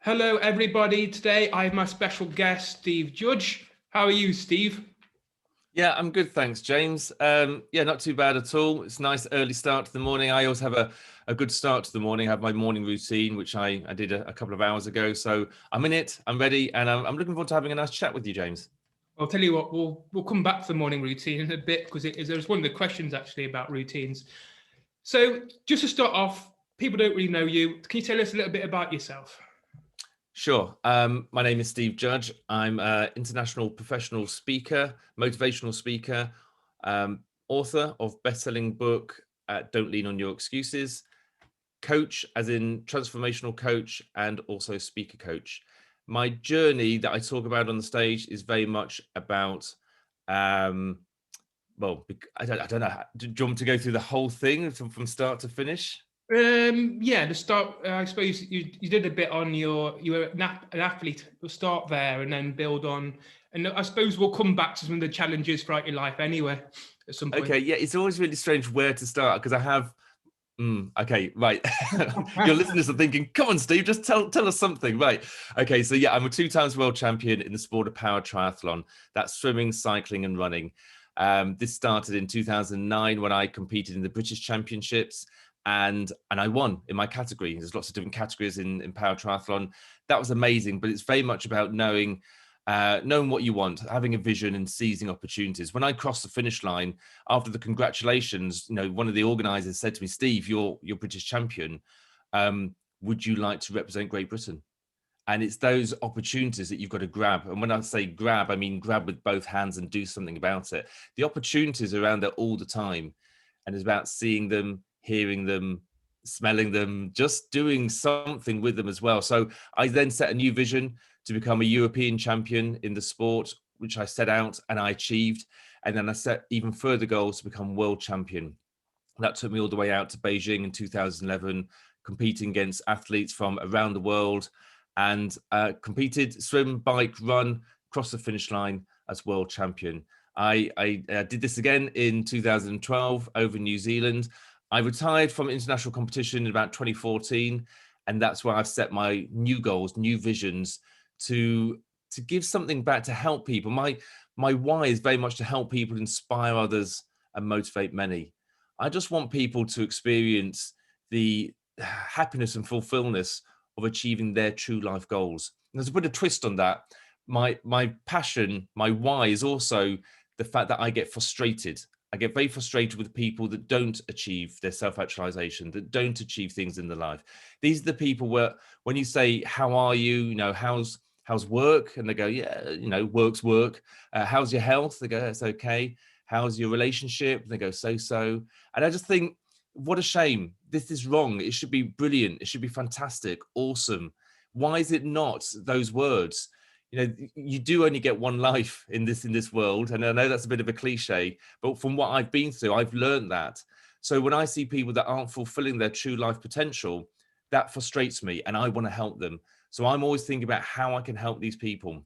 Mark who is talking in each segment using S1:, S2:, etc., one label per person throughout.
S1: Hello, everybody. Today I have my special guest, Steve Judge. How are you, Steve?
S2: Yeah, I'm good, thanks, James. Yeah, not too bad at all. It's a nice early start to the morning. I always have a good start to the morning. I have my morning routine, which I did a couple of hours ago. So I'm in it, I'm ready, and I'm looking forward to having a nice chat with you, James.
S1: I'll tell you what, we'll come back to the morning routine in a bit because there's one of the questions actually about routines. So just to start off, people don't really know you. Can you tell us a little bit about yourself?
S2: Sure. My name is Steve Judge. I'm an international professional speaker, motivational speaker, author of best-selling book, Don't Lean on Your Excuses, coach, as in transformational coach, and also speaker coach. My journey that I talk about on the stage is very much about, um, I don't know. Do you want me to go through the whole thing from start to finish?
S1: Yeah, to start, I suppose you did a bit on you were an athlete. We'll start there and then build on. And I suppose we'll come back to some of the challenges throughout your life anyway at some point.
S2: Okay, yeah, it's always really strange where to start because I have. Okay, right. Your listeners are thinking, "Come on, Steve, just tell us something." Right. Okay, so yeah, I'm a 2 times world champion in the sport of paratriathlon. That's swimming, cycling, and running. This started in 2009 when I competed in the British Championships, and I won in my category. There's lots of different categories in paratriathlon. That was amazing, but it's very much about knowing what you want, having a vision, and seizing opportunities. When I crossed the finish line after the congratulations, one of the organizers said to me, "Steve, you're British champion. Would you like to represent Great Britain?" And it's those opportunities that you've got to grab. And when I say grab, I mean grab with both hands and do something about it. The opportunities are around there all the time. And it's about seeing them, hearing them, smelling them, just doing something with them as well. So I then set a new vision to become a European champion in the sport, which I set out and I achieved. And then I set even further goals to become world champion. That took me all the way out to Beijing in 2011, competing against athletes from around the world, and competed, swim, bike, run, cross the finish line as world champion. I did this again in 2012 over New Zealand. I retired from international competition in about 2014, and that's where I've set my new goals, new visions to give something back, to help people. My why is very much to help people, inspire others, and motivate many. I just want people to experience the happiness and fulfillment of achieving their true life goals. And there's a bit of twist on that. My passion, my why is also the fact that I get frustrated. I get very frustrated with people that don't achieve their self-actualization, that don't achieve things in their life. These are the people where when you say, "How are you?" How's work? And they go, "Yeah, work's work." How's your health? They go, "It's okay." How's your relationship? They go, "So." And I just think, what a shame. This is wrong. It should be brilliant. It should be fantastic, awesome. Why is it not those words? You do only get one life in this world. And I know that's a bit of a cliche, but from what I've been through, I've learned that. So when I see people that aren't fulfilling their true life potential, that frustrates me and I want to help them. So I'm always thinking about how I can help these people.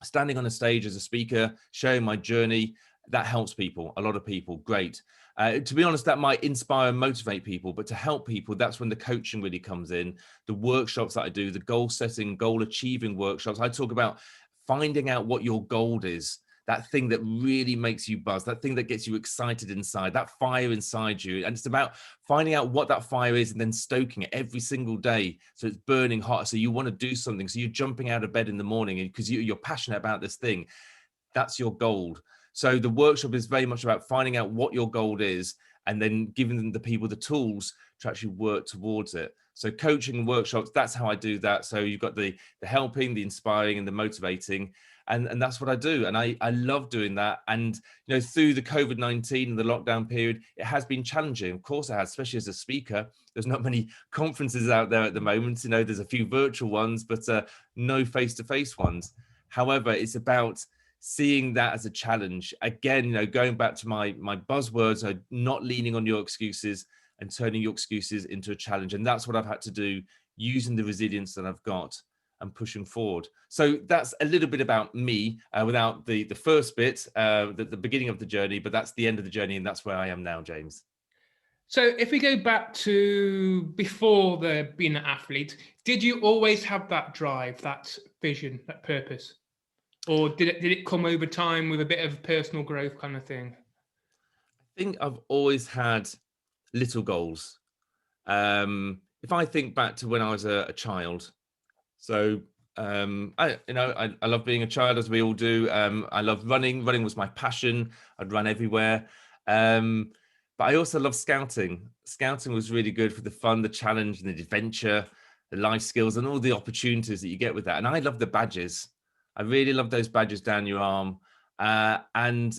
S2: Standing on a stage as a speaker, sharing my journey, that helps people, a lot of people. Great. To be honest, that might inspire and motivate people, but to help people, that's when the coaching really comes in. The workshops that I do, the goal setting, goal achieving workshops, I talk about finding out what your goal is, that thing that really makes you buzz, that thing that gets you excited inside, that fire inside you. And it's about finding out what that fire is and then stoking it every single day. So it's burning hot. So you want to do something. So you're jumping out of bed in the morning because you're passionate about this thing. That's your goal. So the workshop is very much about finding out what your goal is and then giving them the people the tools to actually work towards it. So coaching and workshops, that's how I do that. So you've got the helping, the inspiring, and the motivating. And that's what I do. And I love doing that. And, through the COVID-19 and the lockdown period, it has been challenging. Of course it has, especially as a speaker. There's not many conferences out there at the moment. There's a few virtual ones, but no face-to-face ones. However, it's about seeing that as a challenge. Again, going back to my buzzwords are not leaning on your excuses and turning your excuses into a challenge. And that's what I've had to do, using the resilience that I've got and pushing forward. So that's a little bit about me, without the first bit, the beginning of the journey, but that's the end of the journey. And that's where I am now, James.
S1: So if we go back to before being an athlete, did you always have that drive, that vision, that purpose? Or did it come over time with a bit of personal growth kind of thing?
S2: I think I've always had little goals. If I think back to when I was a child, so I love being a child, as we all do. I love running. Running was my passion. I'd run everywhere. Um, but I also love scouting. Scouting was really good for the fun, the challenge, and the adventure, the life skills, and all the opportunities that you get with that. And I love the badges. I really love those badges down your arm. And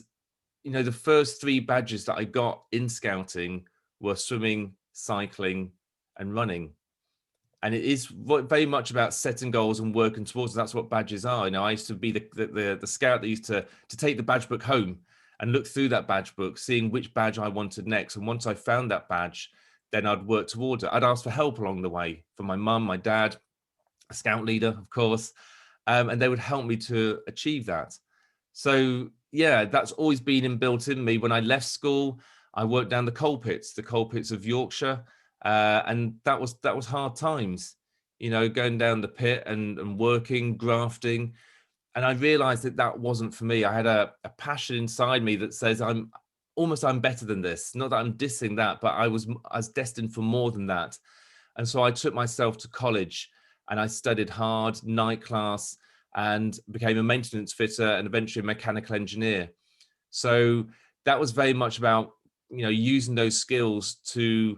S2: the first three badges that I got in scouting were swimming, cycling, and running. And it is very much about setting goals and working towards them. That's what badges are. I used to be the scout that used to take the badge book home and look through that badge book, seeing which badge I wanted next. And once I found that badge, then I'd work towards it. I'd ask for help along the way from my mum, my dad, a scout leader, of course, and they would help me to achieve that. So yeah, that's always been inbuilt in me. When I left school, I worked down the coal pits of Yorkshire, and that was hard times. Going down the pit and working, grafting, and I realized that wasn't for me. I had a passion inside me that says I'm better than this. Not that I'm dissing that, but I was destined for more than that. And so I took myself to college and I studied hard, night class, and became a maintenance fitter and eventually a mechanical engineer. So that was very much about, using those skills to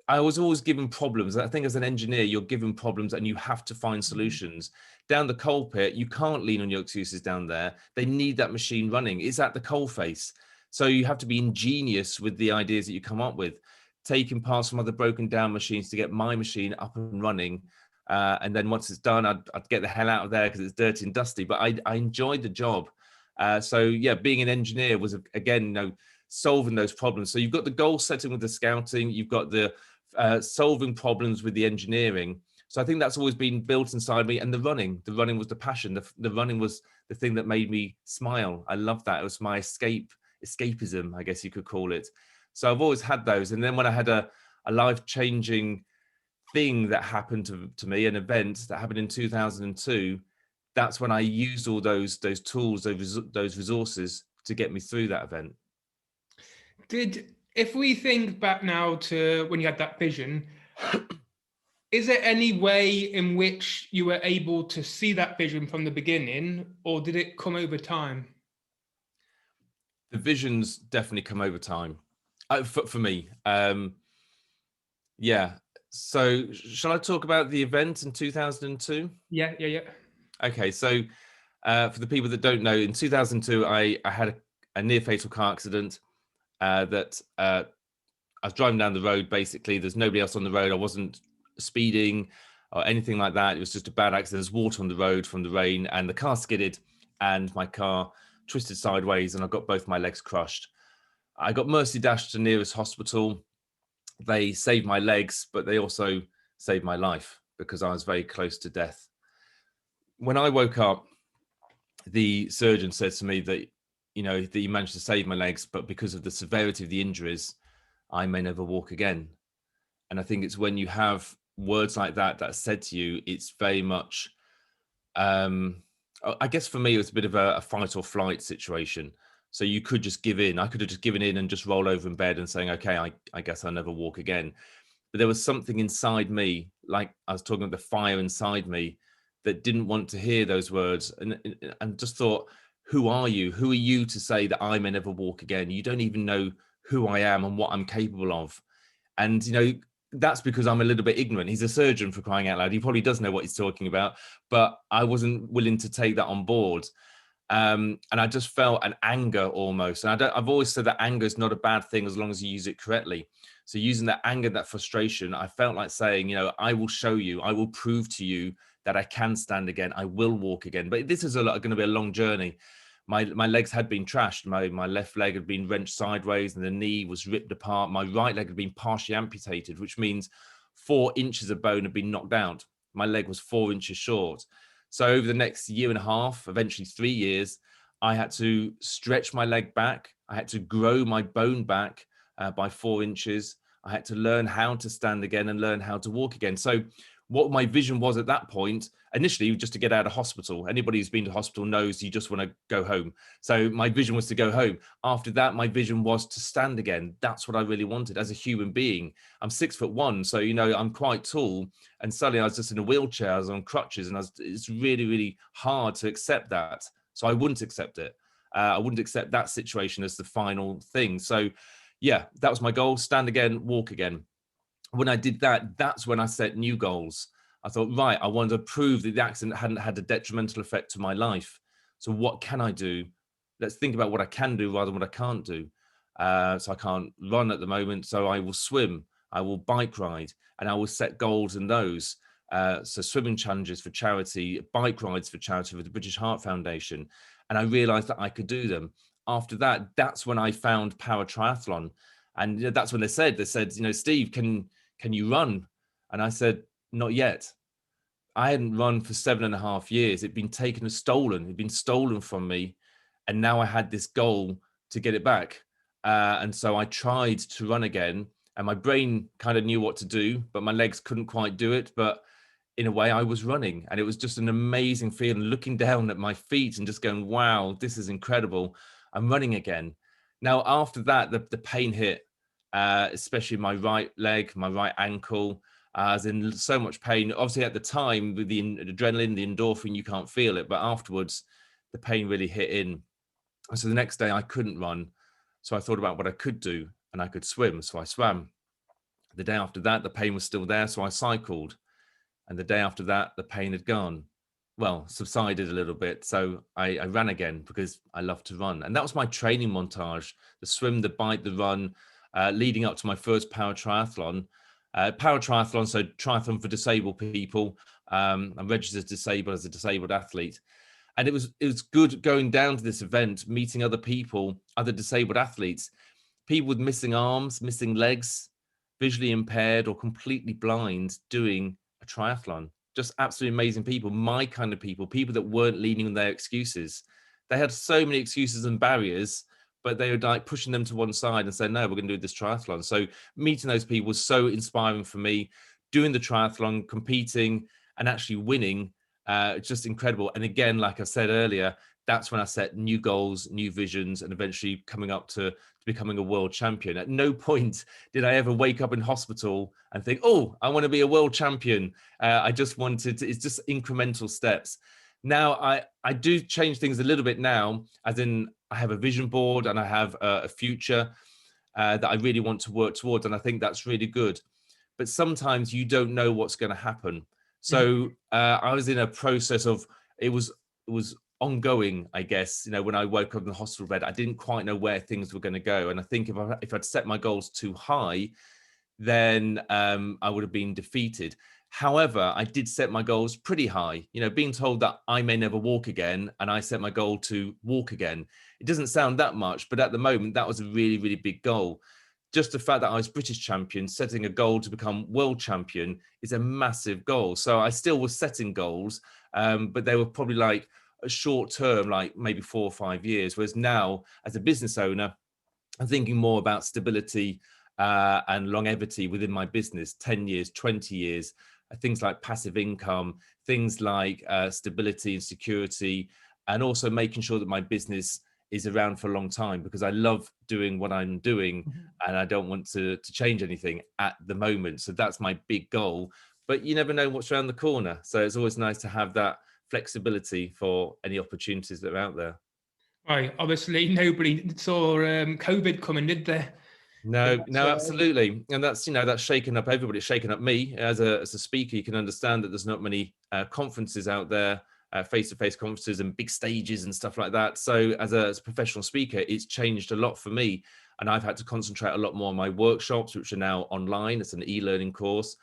S2: I was always given problems. I think as an engineer, you're given problems and you have to find solutions. Down the coal pit, you can't lean on your excuses down there. They need that machine running. It's at the coal face. So you have to be ingenious with the ideas that you come up with, taking parts from other broken down machines to get my machine up and running. And then once it's done, I'd get the hell out of there because it's dirty and dusty. But I enjoyed the job. So yeah, being an engineer was, again, solving those problems. So you've got the goal setting with the scouting, you've got the solving problems with the engineering. So I think that's always been built inside me. And the running was the passion. The running was the thing that made me smile. I loved that. It was my escapism, I guess you could call it. So I've always had those. And then when I had a life-changing thing that happened to me, an event that happened in 2002, that's when I used all those tools, those resources to get me through that event.
S1: If we think back now to when you had that vision, is there any way in which you were able to see that vision from the beginning, or did it come over time?
S2: The visions definitely come over time, for me. Yeah. So shall I talk about the event in 2002?
S1: Yeah.
S2: Okay. So for the people that don't know, in 2002, I had a near fatal car accident that I was driving down the road. Basically, there's nobody else on the road. I wasn't speeding or anything like that. It was just a bad accident. There's water on the road from the rain, and the car skidded, and my car twisted sideways, and I got both my legs crushed. I got mercy dashed to the nearest hospital. They saved my legs, but they also saved my life because I was very close to death. When I woke up, the surgeon said to me that, that he managed to save my legs, but because of the severity of the injuries, I may never walk again. And I think it's when you have words like that are said to you, it's very much, I guess for me, it was a bit of a fight or flight situation. So you could just give in. I could have just given in and just roll over in bed and saying, okay, I guess I'll never walk again. But there was something inside me, like I was talking about the fire inside me, that didn't want to hear those words and just thought, who are you? Who are you to say that I may never walk again? You don't even know who I am and what I'm capable of. And, that's because I'm a little bit ignorant. He's a surgeon, for crying out loud. He probably does know what he's talking about, but I wasn't willing to take that on board. And I just felt an anger almost. And I've always said that anger is not a bad thing as long as you use it correctly. So using that anger, that frustration, I felt like saying, I will show you, I will prove to you that I can stand again. I will walk again. But this is going to be a long journey. My legs had been trashed. My left leg had been wrenched sideways and the knee was ripped apart. My right leg had been partially amputated, which means 4 inches of bone had been knocked out. My leg was 4 inches short. So over the next year and a half, eventually 3 years, I had to stretch my leg back. I had to grow my bone back by 4 inches. I had to learn how to stand again and learn how to walk again. So what my vision was at that point, initially, just to get out of hospital. Anybody who's been to hospital knows you just want to go home. So my vision was to go home. After that, my vision was to stand again. That's what I really wanted as a human being. I'm 6'1", so, you know, I'm quite tall. And suddenly I was just in a wheelchair, I was on crutches, and it's really, really hard to accept that. So I wouldn't accept it. I wouldn't accept that situation as the final thing. So yeah, that was my goal: stand again, walk again. When I did that, that's when I set new goals. I thought, right, I wanted to prove that the accident hadn't had a detrimental effect to my life. So what can I do? Let's think about what I can do rather than what I can't do. So I can't run at the moment, so I will swim, I will bike ride, and I will set goals in those. So swimming challenges for charity, bike rides for charity with the British Heart Foundation. And I realized that I could do them. After that, that's when I found Paratriathlon. And that's when they said, you know, Steve, can you run? And I said, not yet. I hadn't run for 7.5 years. It'd been taken and stolen. It'd been stolen from me. And now I had this goal to get it back. And so I tried to run again, and my brain kind of knew what to do, but my legs couldn't quite do it. But in a way, I was running, and it was just an amazing feeling, looking down at my feet and just going, wow, this is incredible. I'm running again. Now, after that, the pain hit, especially my right leg, my right ankle. I was in so much pain. Obviously, at the time, with the adrenaline, the endorphin, you can't feel it. But afterwards, the pain really hit in. And so the next day, I couldn't run. So I thought about what I could do, and I could swim. So I swam. The day after that, the pain was still there. So I cycled. And the day after that, the pain had gone. Well, subsided a little bit. So I ran again because I love to run. And that was my training montage: the swim, the bike, the run, leading up to my first paratriathlon. Paratriathlon, so triathlon for disabled people. I'm registered disabled as a disabled athlete. And it was good going down to this event, meeting other people, other disabled athletes, people with missing arms, missing legs, visually impaired or completely blind, doing a triathlon. Just absolutely amazing people, my kind of people that weren't leaning on their excuses. They had so many excuses and barriers, but they were like pushing them to one side and saying, no, we're going to do this triathlon. So meeting those people was so inspiring for me. Doing the triathlon, competing, and actually winning, just incredible. And again, like I said earlier, that's when I set new goals, new visions, and eventually coming up to becoming a world champion. At no point did I ever wake up in hospital and think, oh, I want to be a world champion. I just wanted to, it's just incremental steps. Now, I do change things a little bit now, as in I have a vision board and I have a future that I really want to work towards. And I think that's really good. But sometimes you don't know what's going to happen. So I was in a process of, it was ongoing, I guess. You know, when I woke up in the hospital bed, I didn't quite know where things were going to go. And I think if I'd set my goals too high, then I would have been defeated. However, I did set my goals pretty high, you know, being told that I may never walk again, and I set my goal to walk again. It doesn't sound that much, but at the moment, that was a really, really big goal. Just the fact that I was British champion, setting a goal to become world champion is a massive goal. So I still was setting goals, but they were probably like a short term, like maybe 4 or 5 years. Whereas now, as a business owner, I'm thinking more about stability and longevity within my business, 10 years, 20 years, things like passive income, things like stability and security, and also making sure that my business is around for a long time, because I love doing what I'm doing and I don't want to change anything at the moment. So that's my big goal, but you never know what's around the corner. So it's always nice to have that flexibility for any opportunities that are out there.
S1: Right. Obviously, nobody saw COVID coming, did they?
S2: No, absolutely. And that's, you know, that's shaken up everybody. It's shaken up me as a speaker. You can understand that there's not many conferences out there, face-to-face conferences and big stages and stuff like that. So as a professional speaker, it's changed a lot for me. And I've had to concentrate a lot more on my workshops, which are now online. It's an e-learning course,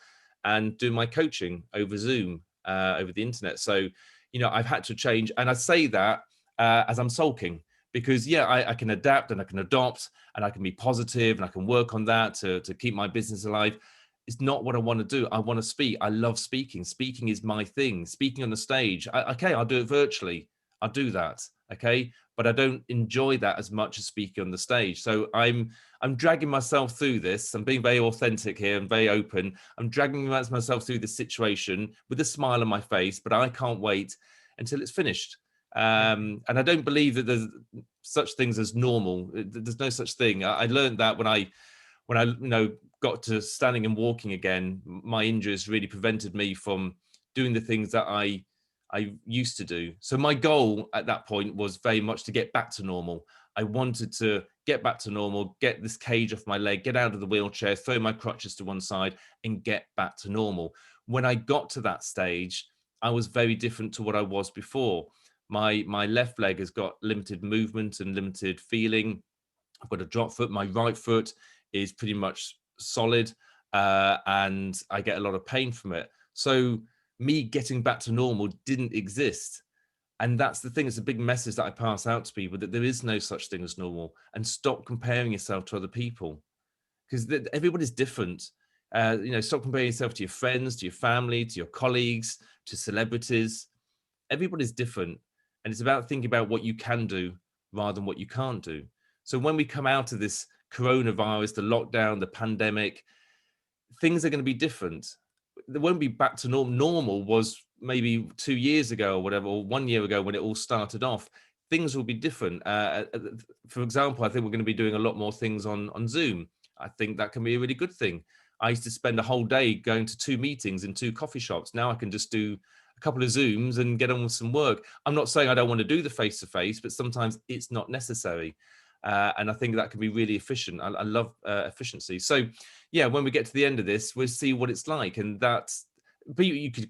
S2: and do my coaching over Zoom, over the internet. So, you know, I've had to change. And I say that as I'm sulking, because I can adapt and I can adopt and I can be positive and I can work on that to keep my business alive. It's not what I want to do. I want to speak. I love speaking. Speaking is my thing. Speaking on the stage. Okay, I'll do it virtually. I'll do that. Okay. But I don't enjoy that as much as speaking on the stage. So I'm dragging myself through this. I'm being very authentic here and very open. I'm dragging myself through this situation with a smile on my face, but I can't wait until it's finished. And I don't believe that there's such things as normal. There's no such thing. I learned that when I got to standing and walking again. My injuries really prevented me from doing the things that I used to do. So my goal at that point was very much to get back to normal. I wanted to get back to normal, get this cage off my leg, get out of the wheelchair, throw my crutches to one side and get back to normal. When I got to that stage, I was very different to what I was before. My left leg has got limited movement and limited feeling. I've got a drop foot. My right foot is pretty much solid, and I get a lot of pain from it. So me getting back to normal didn't exist. And that's the thing. It's a big message that I pass out to people, that there is no such thing as normal, and stop comparing yourself to other people, because everybody's different. Stop comparing yourself to your friends, to your family, to your colleagues, to celebrities. Everybody's different. And it's about thinking about what you can do rather than what you can't do. So when we come out of this coronavirus, the lockdown, the pandemic, things are going to be different. They won't be back to normal. Normal was maybe 2 years ago or whatever, or 1 year ago when it all started off. Things will be different. For example, I think we're going to be doing a lot more things on Zoom. I think that can be a really good thing. I used to spend a whole day going to 2 meetings in 2 coffee shops. Now I can just do a couple of Zooms and get on with some work. I'm not saying I don't want to do the face-to-face, but sometimes it's not necessary. And I think that can be really efficient. I love efficiency. So yeah, when we get to the end of this, we'll see what it's like. And that's, but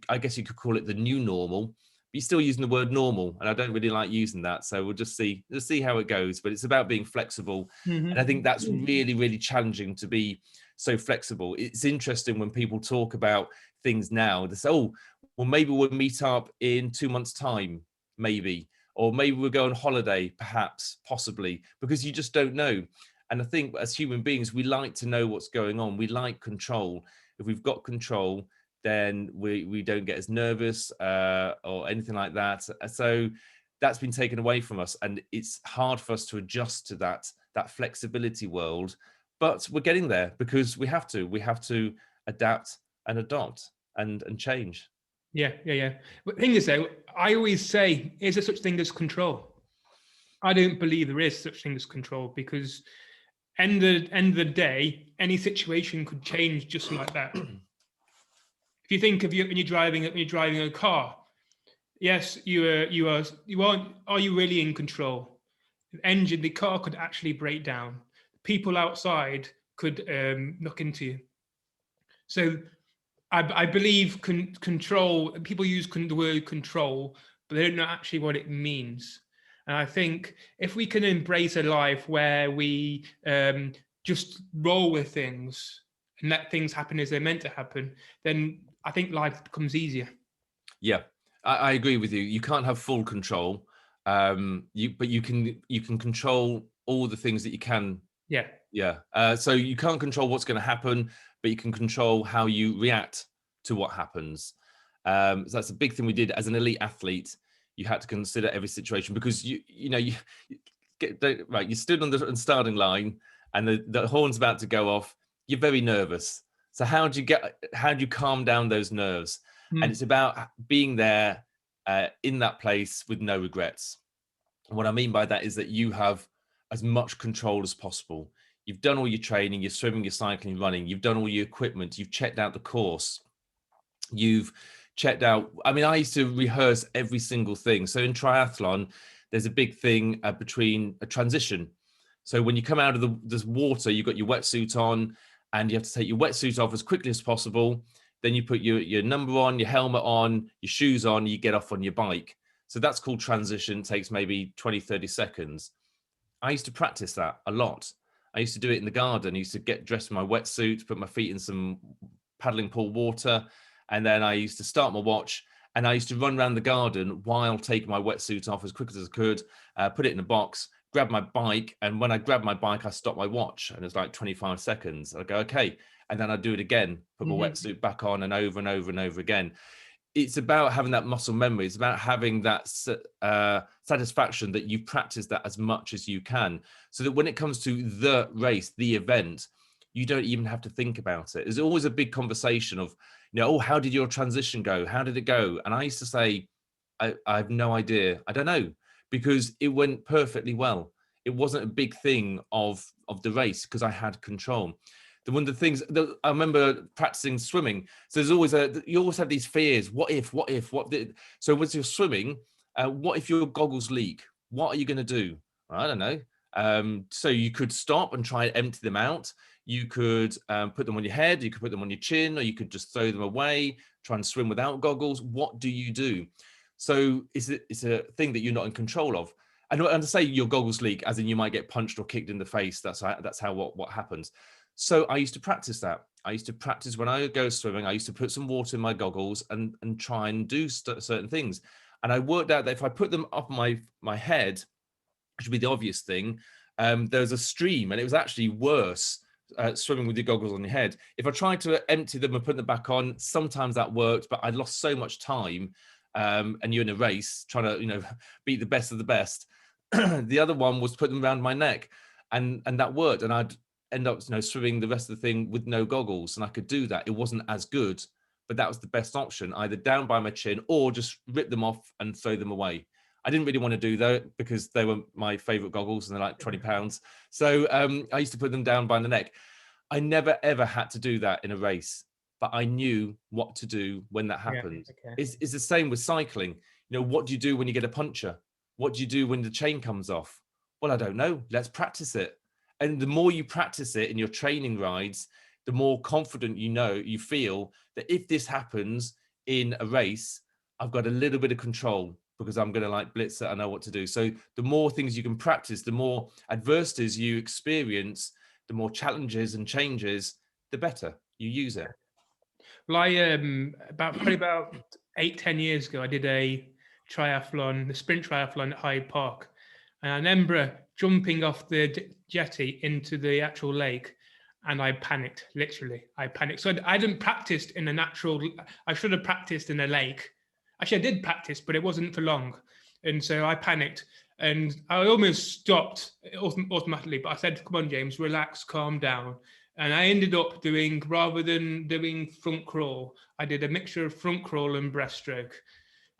S2: I guess you could call it the new normal, but you're still using the word normal. And I don't really like using that. So we'll see how it goes, but it's about being flexible.
S1: Mm-hmm.
S2: And I think that's really, really challenging, to be so flexible. It's interesting when people talk about things now, they say, oh, well, maybe we'll meet up in 2 months' time, maybe. Or maybe we'll go on holiday, perhaps, possibly, because you just don't know. And I think as human beings, we like to know what's going on. We like control. If we've got control, then we don't get as nervous or anything like that. So that's been taken away from us. And it's hard for us to adjust to that flexibility world. But we're getting there, because we have to adapt and adopt and change.
S1: Yeah. But the thing is, though, I always say, is there such thing as control? I don't believe there is such thing as control, because end of the day, any situation could change just like that. If you think of when you're driving a car, yes, you aren't. Are you really in control? The car could actually break down. People outside could knock into you. So I believe control, people use the word control, but they don't know actually what it means. And I think if we can embrace a life where we just roll with things and let things happen as they're meant to happen, then I think life becomes easier.
S2: Yeah, I agree with you. You can't have full control, but you can control all the things that you can. Yeah. So you can't control what's going to happen, but you can control how you react to what happens. So that's a big thing we did as an elite athlete. You had to consider every situation, because you stood on the starting line and the horn's about to go off. You're very nervous. So how do you calm down those nerves? And it's about being there in that place with no regrets. And what I mean by that is that you have as much control as possible. You've done all your training, you're swimming, you're cycling, you're running, you've done all your equipment, you've checked out the course, you've checked out, I used to rehearse every single thing. So in triathlon, there's a big thing between a transition. So when you come out of this water, you've got your wetsuit on, and you have to take your wetsuit off as quickly as possible. Then you put your number on, your helmet on, your shoes on, you get off on your bike. So that's called transition. It takes maybe 20, 30 seconds. I used to practice that a lot. I used to do it in the garden. I used to get dressed in my wetsuit, put my feet in some paddling pool water, and then I used to start my watch, and I used to run around the garden while taking my wetsuit off as quick as I could, put it in a box, grab my bike, and when I grabbed my bike, I stopped my watch, and it's like 25 seconds. I go, okay, and then I do it again, put my wetsuit back on, and over and over and over again. it's about having that muscle memory. It's about having that satisfaction that you've practiced that as much as you can, so that when it comes to the race, the event, you don't even have to think about it. There's always a big conversation of, oh, how did your transition go? How did it go? And I used to say, I have no idea. I don't know, because it went perfectly well. It wasn't a big thing of the race because I had control. One of the things that I remember practicing swimming. So there's always you always have these fears. What if? So once you're swimming, what if your goggles leak? What are you going to do? I don't know. So you could stop and try and empty them out. You could put them on your head. You could put them on your chin, or you could just throw them away. Try and swim without goggles. What do you do? So it's a thing that you're not in control of. And to say your goggles leak, as in you might get punched or kicked in the face. That's how what happens. So I used to practice that. I used to practice when I go swimming. I used to put some water in my goggles and try and do certain things. And I worked out that if I put them up my head, which would be the obvious thing, there was a stream, and it was actually worse swimming with your goggles on your head. If I tried to empty them and put them back on, sometimes that worked, but I lost so much time. And you're in a race trying to, beat the best of the best. The other one was put them around my neck, and that worked. And I'd end up, swimming the rest of the thing with no goggles, and I could do that. It wasn't as good, but that was the best option, either down by my chin or just rip them off and throw them away. I didn't really want to do that because they were my favorite goggles and they're like 20 pounds. So I used to put them down by the neck. I never, ever had to do that in a race, but I knew what to do when that happened.
S1: Yeah, okay.
S2: It's the same with cycling. What do you do when you get a puncture? What do you do when the chain comes off? Well, I don't know. Let's practice it. And the more you practice it in your training rides, the more confident you feel that if this happens in a race, I've got a little bit of control because I'm going to blitz it. I know what to do. So the more things you can practice, the more adversities you experience, the more challenges and changes, the better you use it.
S1: Well, probably about 8-10 years ago, I did a triathlon, the sprint triathlon at Hyde Park. And I remember jumping off the jetty into the actual lake, and I panicked, literally. I panicked. So I didn't practice in a natural, I should have practiced in a lake. Actually, I did practice, but it wasn't for long. And so I panicked, and I almost stopped automatically. But I said, come on, James, relax, calm down. And I ended up doing, rather than doing front crawl, I did a mixture of front crawl and breaststroke.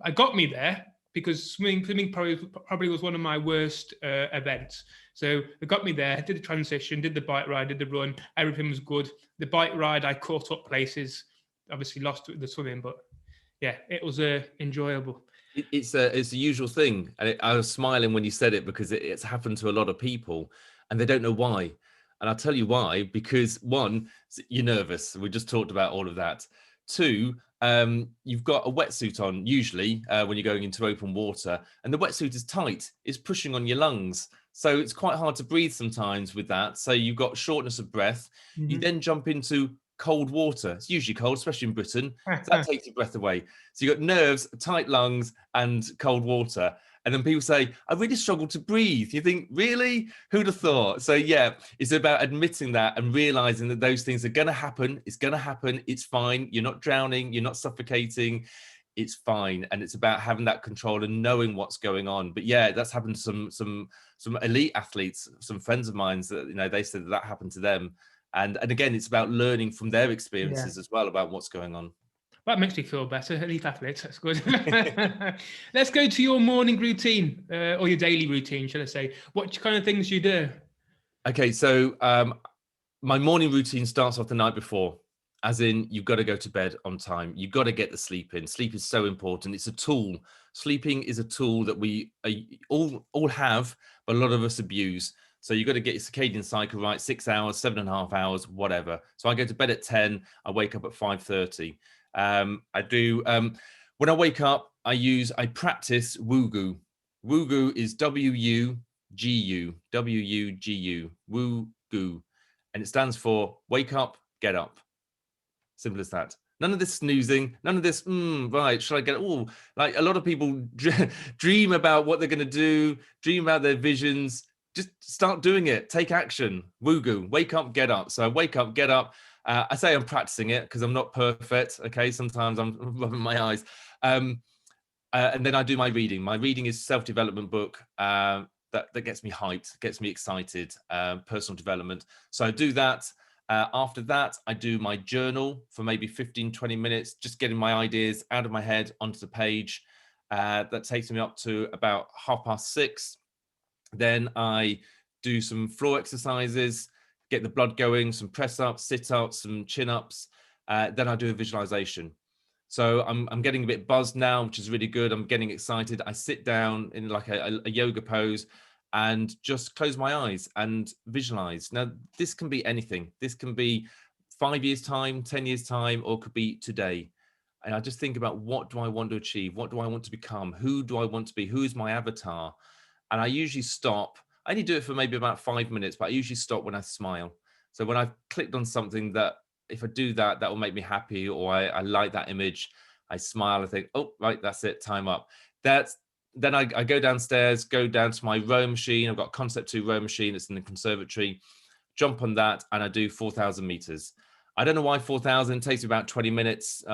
S1: I got me there because swimming probably was one of my worst events. So it got me there, did the transition, did the bike ride, did the run, everything was good. The bike ride, I caught up places, obviously lost the swimming, but yeah, it was enjoyable.
S2: It's the usual thing. And I was smiling when you said it because it's happened to a lot of people and they don't know why. And I'll tell you why, because one, you're nervous. We just talked about all of that. Two, you've got a wetsuit on, usually when you're going into open water, and the wetsuit is tight. It's pushing on your lungs. So it's quite hard to breathe sometimes with that. So you've got shortness of breath. Mm-hmm. You then jump into cold water. It's usually cold, especially in Britain. So that takes your breath away. So you've got nerves, tight lungs, and cold water. And then people say, I really struggle to breathe. You think, really? Who'd have thought? So yeah, it's about admitting that and realizing that those things are going to happen. It's going to happen. It's fine. You're not drowning. You're not suffocating. It's fine. And it's about having that control and knowing what's going on. But yeah, that's happened to some elite athletes, some friends of mine that, they said that happened to them. And again, it's about learning from their experiences as well about what's going on.
S1: That makes me feel better. Elite athletes, that's good. Let's go to your morning routine or your daily routine, should I say. What kind of things you do?
S2: Okay, so my morning routine starts off the night before, as in you've got to go to bed on time. You've got to get the sleep in. Sleep is so important. It's a tool. Sleeping is a tool that we all have, but a lot of us abuse. So you've got to get your circadian cycle right, 6 hours, 7.5 hours, whatever. So I go to bed at 10. I wake up at 5:30. I do, when I wake up, I practice Wugu. Wugu is W-U-G-U, W-U-G-U, Wugu. And it stands for wake up, get up. Simple as that. None of this snoozing, none of this, right, should I get it? Oh, like a lot of people dream about what they're going to do, dream about their visions. Just start doing it. Take action. Wugu. Wake up, get up. So I wake up, get up. I say I'm practicing it because I'm not perfect. Okay, sometimes I'm rubbing my eyes. And then I do my reading. My reading is self-development book that gets me hyped, gets me excited, personal development. So I do that. After that, I do my journal for maybe 15, 20 minutes, just getting my ideas out of my head onto the page. That takes me up to about 6:30. Then I do some floor exercises, get the blood going, some press ups, sit ups, some chin ups. Then I do a visualization. So I'm getting a bit buzzed now, which is really good. I'm getting excited. I sit down in like a yoga pose and just close my eyes and visualize. Now, this can be anything. This can be 5 years time, 10 years time, or it could be today. And I just think about, what do I want to achieve? What do I want to become? Who do I want to be? Who is my avatar? And I usually stop. I only do it for maybe about 5 minutes, but I usually stop when I smile. So when I've clicked on something that, if I do that, that will make me happy, or I like that image, I smile, I think, oh, right, that's it, time up. Then I go downstairs, go down to my row machine. I've got a Concept 2 row machine. It's in the conservatory. Jump on that, and I do 4,000 meters. I don't know why 4,000. Takes me about 20 minutes,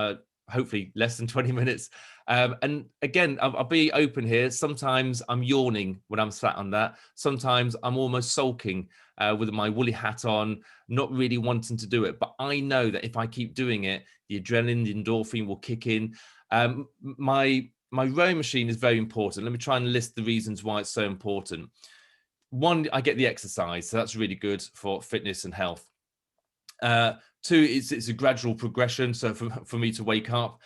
S2: hopefully less than 20 minutes. And again, I'll be open here. Sometimes I'm yawning when I'm sat on that. Sometimes I'm almost sulking with my woolly hat on, not really wanting to do it. But I know that if I keep doing it, the adrenaline, the endorphin will kick in. My rowing machine is very important. Let me try and list the reasons why it's so important. One, I get the exercise, so that's really good for fitness and health. Two, it's a gradual progression, so for me to wake up.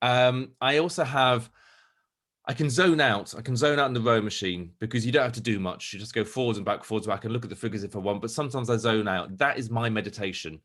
S2: I also have, I can zone out in the row machine, because you don't have to do much. You just go forwards and back, and look at the figures if I want, but sometimes I zone out. That is my meditation.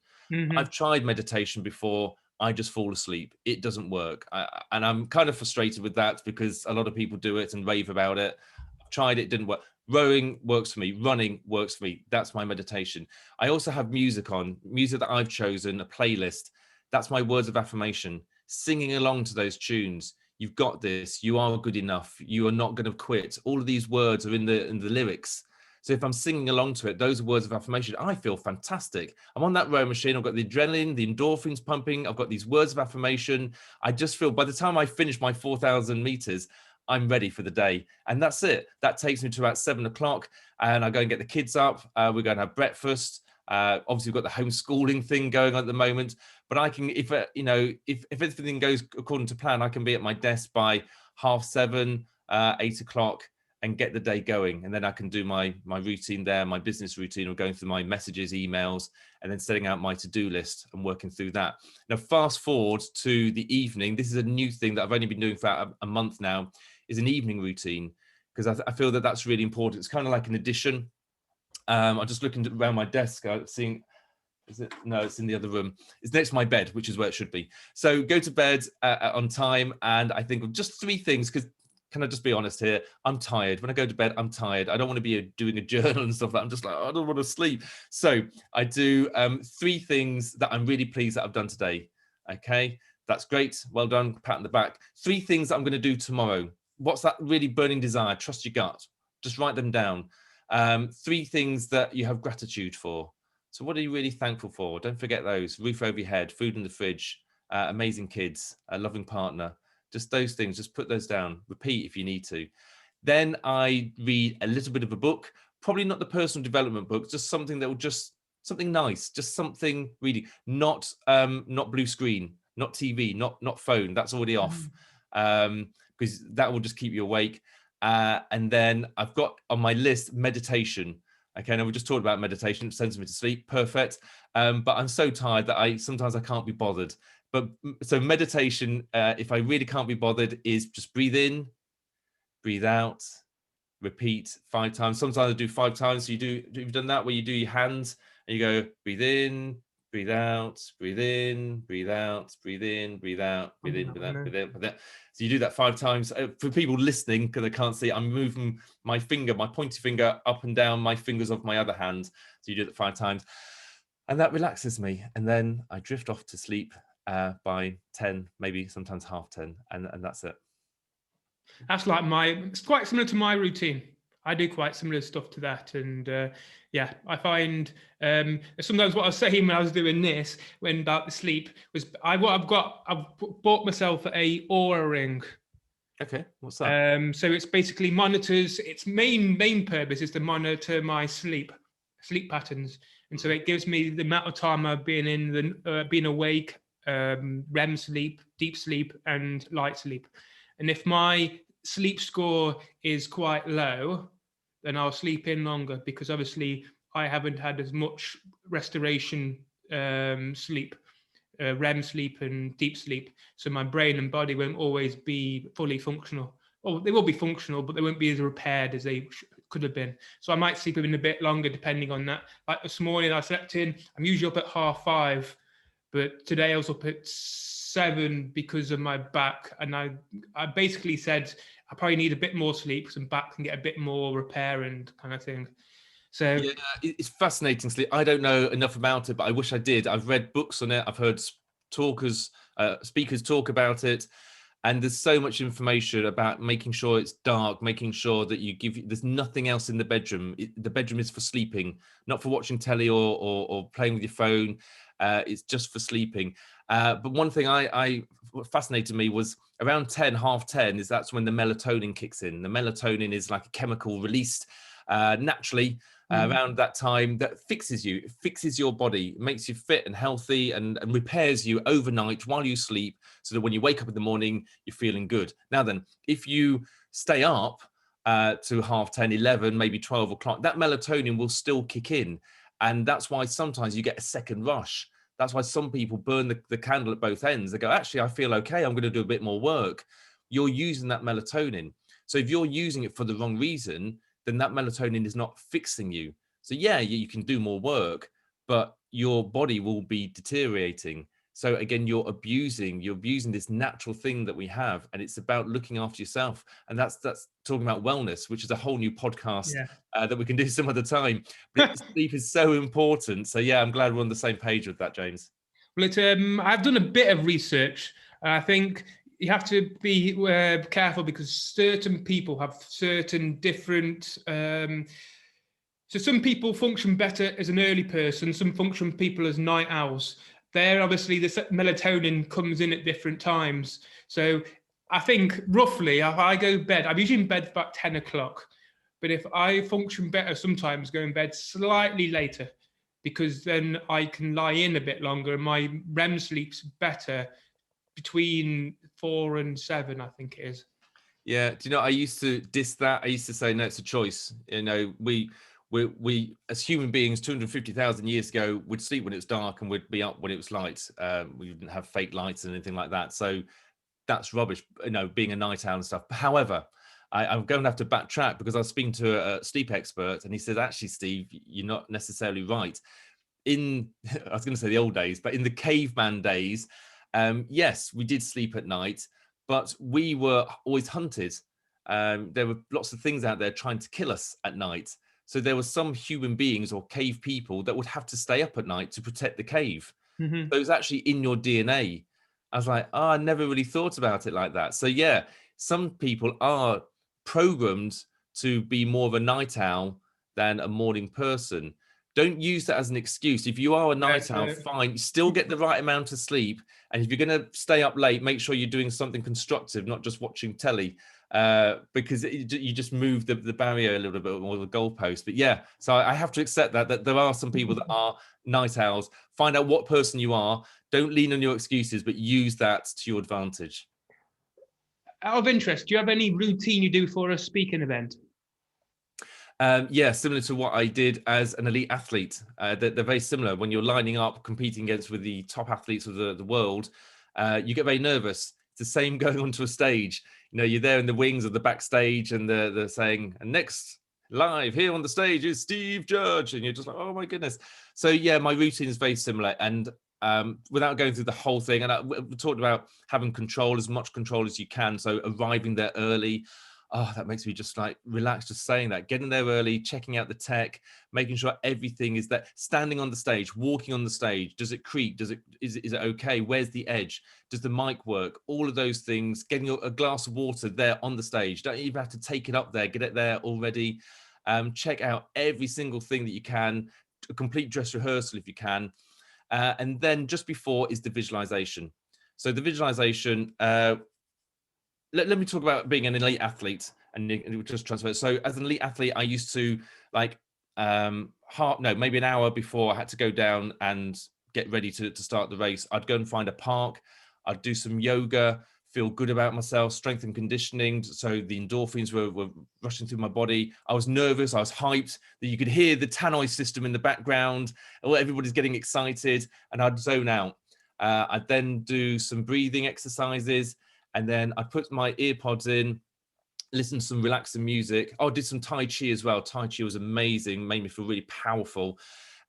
S2: I've tried meditation before. I just fall asleep. It doesn't work. And I'm kind of frustrated with that, because a lot of people do it and rave about it. I've tried it, didn't work. Rowing works for me. Running works for me. That's my meditation. I also have music on, music that I've chosen, a playlist. That's my words of affirmation. Singing along to those tunes. You've got this. You are good enough. You are not going to quit. All of these words are in the lyrics. So if I'm singing along to it, those are words of affirmation. I feel fantastic. I'm on that row machine. I've got the adrenaline, the endorphins pumping. I've got these words of affirmation. I just feel, by the time I finish my 4,000 meters, I'm ready for the day. And that's it. That takes me to about 7 o'clock. And I go and get the kids up. We're going to have breakfast. Obviously, we've got the homeschooling thing going on at the moment. But I can, if everything goes according to plan, I can be at my desk by 7:30, 8 o'clock, and get the day going. And then I can do my routine there, my business routine, of going through my messages, emails, and then setting out my to-do list and working through that. Now, fast forward to the evening. This is a new thing that I've only been doing for a month now, is an evening routine, because I feel that that's really important. It's kind of like an addition. I'm just looking around my desk, seeing, is it? No, it's in the other room. It's next to my bed, which is where it should be. So go to bed on time. And I think of just 3 things, because, can I just be honest here? I'm tired. When I go to bed, I'm tired. I don't want to be doing a journal and stuff like that. I'm just like, I don't want to sleep. So I do 3 things that I'm really pleased that I've done today. Okay, that's great. Well done. Pat on the back. 3 things that I'm going to do tomorrow. What's that really burning desire? Trust your gut. Just write them down. 3 things that you have gratitude for. So what are you really thankful for? Don't forget those. Roof over your head, food in the fridge, amazing kids, a loving partner. Just those things, just put those down. Repeat if you need to. Then I read a little bit of a book, probably not the personal development book, just something that will something nice, just something reading, not blue screen, not TV, not phone. That's already off, because that will just keep you awake. And then I've got on my list meditation. Okay, now we just talked about meditation. It sends me to sleep. Perfect. But I'm so tired that sometimes I can't be bothered. But so meditation, if I really can't be bothered, is just breathe in, breathe out, repeat 5 times. Sometimes I do 5 times. So you've done that, where you do your hands and you go breathe in, breathe out, breathe in, breathe out, breathe in, breathe out, breathe in, breathe out, breathe in, breathe out. So you do that 5 times. For people listening, because they can't see, I'm moving my pointy finger up and down my fingers of my other hand. So you do that 5 times. And that relaxes me. And then I drift off to sleep by 10, maybe sometimes 9:30, and that's it.
S1: That's like it's quite similar to my routine. I do quite similar stuff to that, and yeah, I find sometimes what I was saying when I was doing this, when about the sleep, was I've bought myself a Aura ring.
S2: Okay, what's that?
S1: So it's basically monitors. Its main purpose is to monitor my sleep patterns, and so it gives me the amount of time I've been been awake, REM sleep, deep sleep, and light sleep. And if my sleep score is quite low, then I'll sleep in longer, because obviously I haven't had as much restoration sleep, REM sleep and deep sleep. So my brain and body won't always be fully functional. Or they will be functional, but they won't be as repaired as they could have been. So I might sleep in a bit longer depending on that. Like this morning I slept in, I'm usually up at 5:30, but today I was up at 7 because of my back. And I basically said I probably need a bit more sleep because my back can get a bit more repair and kind of thing. So
S2: yeah, it's fascinating sleep. I don't know enough about it, but I wish I did. I've read books on it. I've heard speakers talk about it, and there's so much information about making sure it's dark, making sure that there's nothing else in the bedroom. The bedroom is for sleeping, not for watching telly or playing with your phone. It's just for sleeping. But one thing what fascinated me was around 10, half 10, that's when the melatonin kicks in. The melatonin is like a chemical released naturally around that time that fixes you, it fixes your body, makes you fit and healthy, and repairs you overnight while you sleep, so that when you wake up in the morning, you're feeling good. Now then, if you stay up to half 10, 11, maybe 12 o'clock, that melatonin will still kick in. And that's why sometimes you get a second rush. That's why some people burn the candle at both ends. They go, actually, I feel okay, I'm going to do a bit more work. You're using that melatonin. So if you're using it for the wrong reason, then that melatonin is not fixing you. So yeah, you can do more work, but your body will be deteriorating. So again, you're abusing this natural thing that we have, and it's about looking after yourself. And that's talking about wellness, which is a whole new podcast that we can do some other time. But sleep is so important. So yeah, I'm glad we're on the same page with that, James.
S1: Well, I've done a bit of research. I think you have to be careful, because certain people have certain different. So some people function better as an early person. Some function people as night owls. There, obviously, the melatonin comes in at different times. So I think roughly, if I go to bed, I'm usually in bed for about 10 o'clock. But if I function better, sometimes go in bed slightly later, because then I can lie in a bit longer and my REM sleep's better between 4 and 7, I think it is.
S2: Yeah, do you know, I used to diss that. I used to say, no, it's a choice. You know, we as human beings 250,000 years ago would sleep when it was dark and would be up when it was light. We didn't have fake lights and anything like that. So that's rubbish, you know, being a night owl and stuff. However, I'm going to have to backtrack, because I was speaking to a sleep expert, and he said, actually, Steve, you're not necessarily right. I was going to say the old days, but in the caveman days, yes, we did sleep at night, but we were always hunted. There were lots of things out there trying to kill us at night. So there were some human beings or cave people that would have to stay up at night to protect the cave.
S1: Mm-hmm.
S2: So it was actually in your DNA. I was like, I never really thought about it like that. So yeah, some people are programmed to be more of a night owl than a morning person. Don't use that as an excuse. If you are a night owl, fine, you still get the right amount of sleep. And if you're going to stay up late, make sure you're doing something constructive, not just watching telly, because you just move the barrier a little bit, or the goalpost. But yeah, so I have to accept that there are some people that are night owls. Find out what person you are. Don't lean on your excuses, but use that to your advantage.
S1: Out of interest, do you have any routine you do for a speaking event?
S2: Yeah, similar to what I did as an elite athlete. They're very similar. When you're lining up, competing with the top athletes of the world, you get very nervous. It's the same going onto a stage. You know, you're there in the wings of the backstage, and they're saying, and next live here on the stage is Steve Judge. And you're just like, oh my goodness. So yeah, my routine is very similar. And without going through the whole thing, and we talked about having control, as much control as you can. So arriving there early. oh, that makes me just like relax just saying that. Getting there early, checking out the tech, making sure everything is there, standing on the stage, walking on the stage. Does it creak? Is it okay? Where's the edge? Does the mic work? All of those things, getting a glass of water there on the stage. Don't even have to take it up there, get it there already. Check out every single thing that you can, a complete dress rehearsal if you can. And then just before is the visualization. So the visualization, let me talk about being an elite athlete and it would just transfer. So as an elite athlete, I used to like maybe an hour before I had to go down and get ready to start the race. I'd go and find a park. I'd do some yoga, feel good about myself, strength and conditioning. So the endorphins were rushing through my body. I was nervous. I was hyped. That you could hear the tannoy system in the background. Everybody's getting excited, and I'd zone out. I'd then do some breathing exercises. And then I put my ear pods in, listen to some relaxing music. I did some Tai Chi as well. Tai Chi was amazing, made me feel really powerful.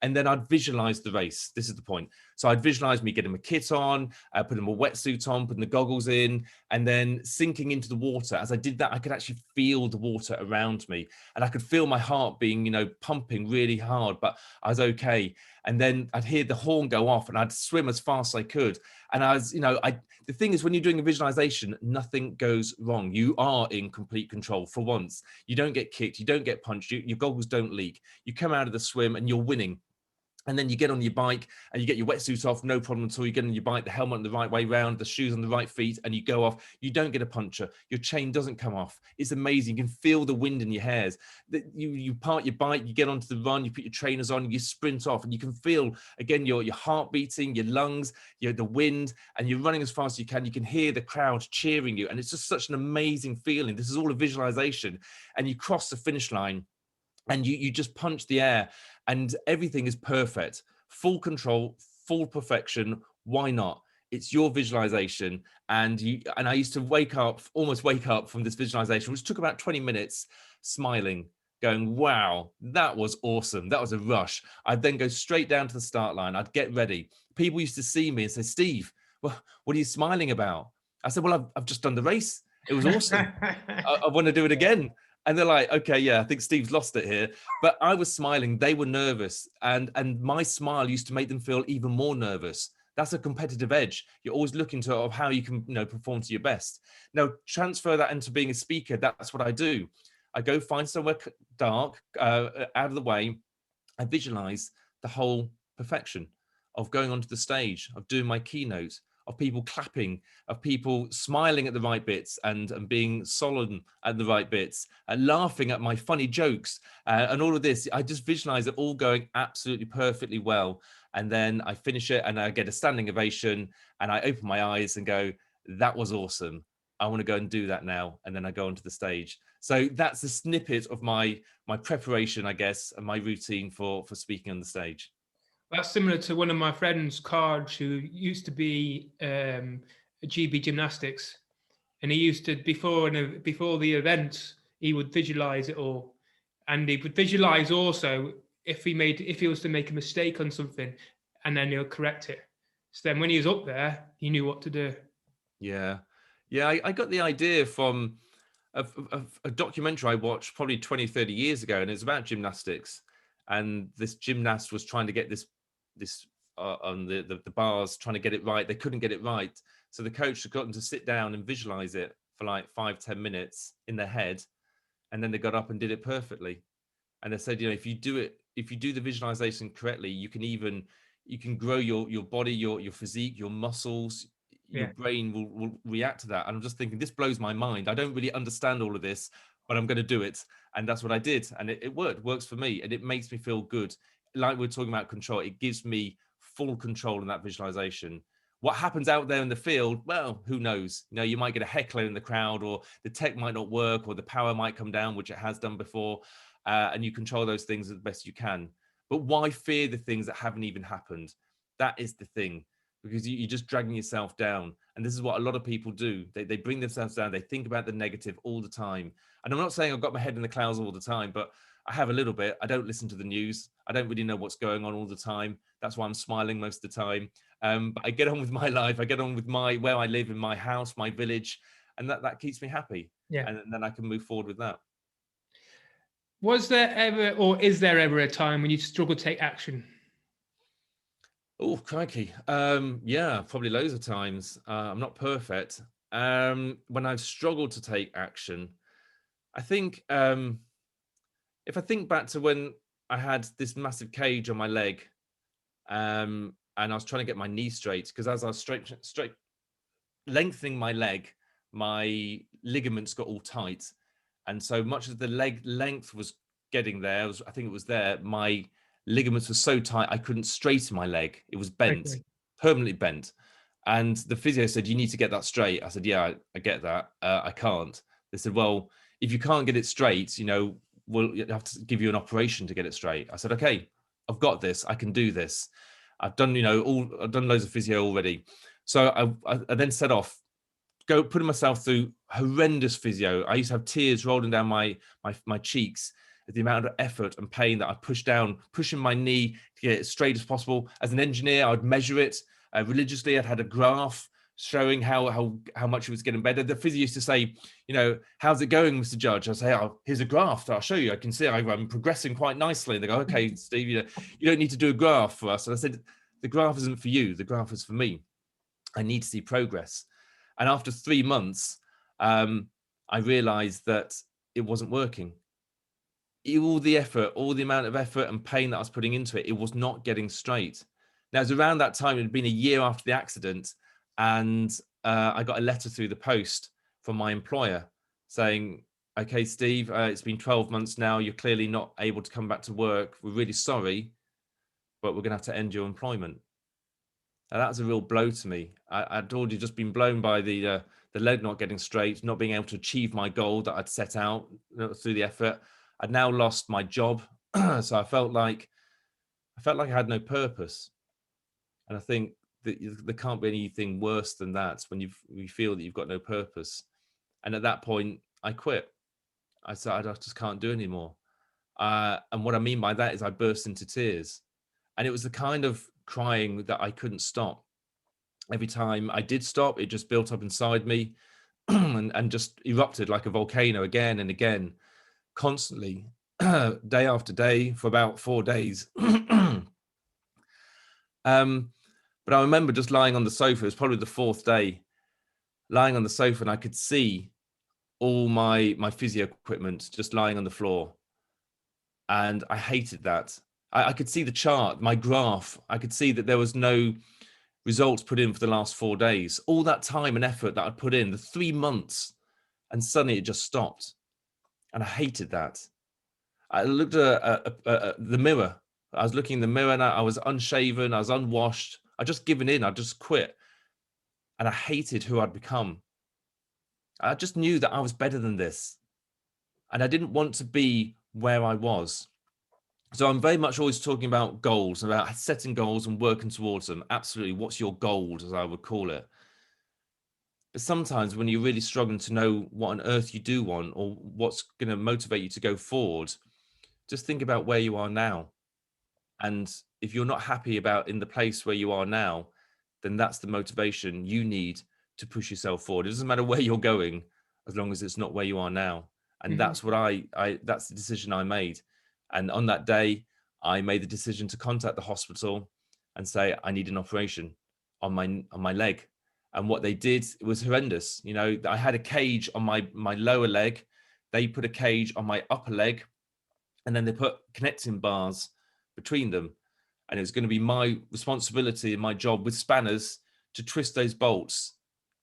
S2: And then I'd visualize the race. This is the point. So I'd visualize me getting my kit on, putting my wetsuit on, putting the goggles in, and then sinking into the water. As I did that, I could actually feel the water around me, and I could feel my heart being, pumping really hard, but I was okay. And then I'd hear the horn go off, and I'd swim as fast as I could. And I was, the thing is, when you're doing a visualization, nothing goes wrong. You are in complete control for once. You don't get kicked, you don't get punched, your goggles don't leak. You come out of the swim and you're winning. And then you get on your bike and you get your wetsuit off, no problem at all. You get on your bike, the helmet on the right way round, the shoes on the right feet, and you go off. You don't get a puncture. Your chain doesn't come off. It's amazing. You can feel the wind in your hairs. You park your bike, you get onto the run, you put your trainers on, you sprint off, and you can feel, again, your heart beating, your lungs, the wind, and you're running as fast as you can. You can hear the crowd cheering you, and it's just such an amazing feeling. This is all a visualization, and you cross the finish line, and you just punch the air, and everything is perfect, full control, full perfection. Why not? It's your visualization. And I used to almost wake up from this visualization, which took about 20 minutes, smiling, going, wow, that was awesome. That was a rush. I'd then go straight down to the start line. I'd get ready. People used to see me and say, Steve, well, what are you smiling about? I said, well, I've just done the race. It was awesome. I want to do it again. And they're like, okay, yeah, I think Steve's lost it here. But I was smiling. They were nervous. And my smile used to make them feel even more nervous. That's a competitive edge. You're always looking to how you can perform to your best. Now, transfer that into being a speaker. That's what I do. I go find somewhere dark, out of the way. I visualize the whole perfection of going onto the stage, of doing my keynote, of people clapping, of people smiling at the right bits and being solemn at the right bits, and laughing at my funny jokes, and all of this. I just visualize it all going absolutely perfectly well. And then I finish it and I get a standing ovation, and I open my eyes and go, that was awesome. I want to go and do that now. And then I go onto the stage. So that's a snippet of my preparation, I guess, and my routine for speaking on the stage.
S1: That's similar to one of my friends, Carge, who used to be a GB gymnastics, and he used to before the event he would visualize it all, and he would visualize also if he was to make a mistake on something, and then he'll correct it. So then when he was up there, he knew what to do.
S2: Yeah, I got the idea from a documentary I watched probably 20, 30 years ago, and it's about gymnastics. And this gymnast was trying to get this on the bars, trying to get it right. They couldn't get it right. So the coach had got them to sit down and visualize it for like 5-10 minutes in their head. And then they got up and did it perfectly. And they said, if you do the visualization correctly, you can grow your body, your physique, your muscles, your brain will react to that. And I'm just thinking, this blows my mind. I don't really understand all of this, but I'm going to do it. And that's what I did. And it works for me. And it makes me feel good. Like we're talking about control, it gives me full control in that visualization. What happens out there in the field, well, who knows? You might get a heckler in the crowd, or the tech might not work, or the power might come down, which it has done before. And you control those things as best you can. But why fear the things that haven't even happened? That is the thing, because you're just dragging yourself down. And this is what a lot of people do. They bring themselves down. They think about the negative all the time. And I'm not saying I've got my head in the clouds all the time, but I have a little bit. I don't listen to the news. I don't really know what's going on all the time. That's why I'm smiling most of the time. But I get on with my life. I get on with where I live, in my house, my village, and that keeps me happy.
S1: Yeah.
S2: and then I can move forward with that.
S1: Was there ever, or is there ever a time when you struggle to take action?
S2: Oh, crikey. Yeah, probably loads of times. I'm not perfect. When I've struggled to take action, I think if I think back to when I had this massive cage on my leg, and I was trying to get my knee straight, because as I was straight lengthening my leg, my ligaments got all tight, and so much as the leg length was getting there, I think it was there, my ligaments were so tight I couldn't straighten my leg. It was bent,
S1: Okay.
S2: permanently bent. And the physio said, "You need to get that straight." I said, "Yeah, I get that. I can't." They said, "Well, if you can't get it straight, we'll have to give you an operation to get it straight." I said, "Okay, I've got this. I can do this. I've done, I've done loads of physio already." So I then set off, putting myself through horrendous physio. I used to have tears rolling down my cheeks at the amount of effort and pain that I pushing my knee to get it as straight as possible. As an engineer, I would measure it religiously. I'd had a graph showing how much it was getting better. The physio used to say, "How's it going, Mr. Judge?" I say, "Oh, here's a graph that I'll show you. I can see I'm progressing quite nicely." And they go, "Okay, Steve, you don't need to do a graph for us." And I said, "The graph isn't for you. The graph is for me. I need to see progress." And after 3 months, I realized that it wasn't working. All the effort, all the amount of effort and pain that I was putting into it, it was not getting straight. Now, it was around that time, it had been a year after the accident, and I got a letter through the post from my employer saying, "Okay, Steve, it's been 12 months now. You're clearly not able to come back to work. We're really sorry, but we're going to have to end your employment." Now, that was a real blow to me. I'd already just been blown by the leg not getting straight, not being able to achieve my goal that I'd set out through the effort. I'd now lost my job, so I felt like I had no purpose. And I think that there can't be anything worse than that when you feel that you've got no purpose. And at that point, I quit. I said, "I just can't do it anymore." And what I mean by that is I burst into tears, and it was the kind of crying that I couldn't stop. Every time I did stop, it just built up inside me and just erupted like a volcano again and again, constantly, day after day for about 4 days. But I remember just lying on the sofa. It was probably the 4th day, lying on the sofa, and I could see all my physio equipment just lying on the floor. And I hated that. I could see the chart, my graph. I could see that there was no results put in for the last 4 days. All that time and effort that I'd put in, the 3 months, and suddenly it just stopped. And I hated that. I looked at the mirror. I was looking in the mirror, and I was unshaven. I was unwashed. I just given in. I just quit. And I hated who I'd become. I just knew that I was better than this. And I didn't want to be where I was. So I'm very much always talking about goals, about setting goals and working towards them. Absolutely. What's your goal, as I would call it? But sometimes when you're really struggling to know what on earth you do want or what's going to motivate you to go forward, just think about where you are now. And if you're not happy about in the place where you are now, then that's the motivation you need to push yourself forward. It doesn't matter where you're going, as long as it's not where you are now. And that's what that's the decision I made. And on that day, I made the decision to contact the hospital and say, "I need an operation on my leg." And what they did, it was horrendous. I had a cage on my lower leg. They put a cage on my upper leg, and then they put connecting bars between them. And it was going to be my responsibility and my job with spanners to twist those bolts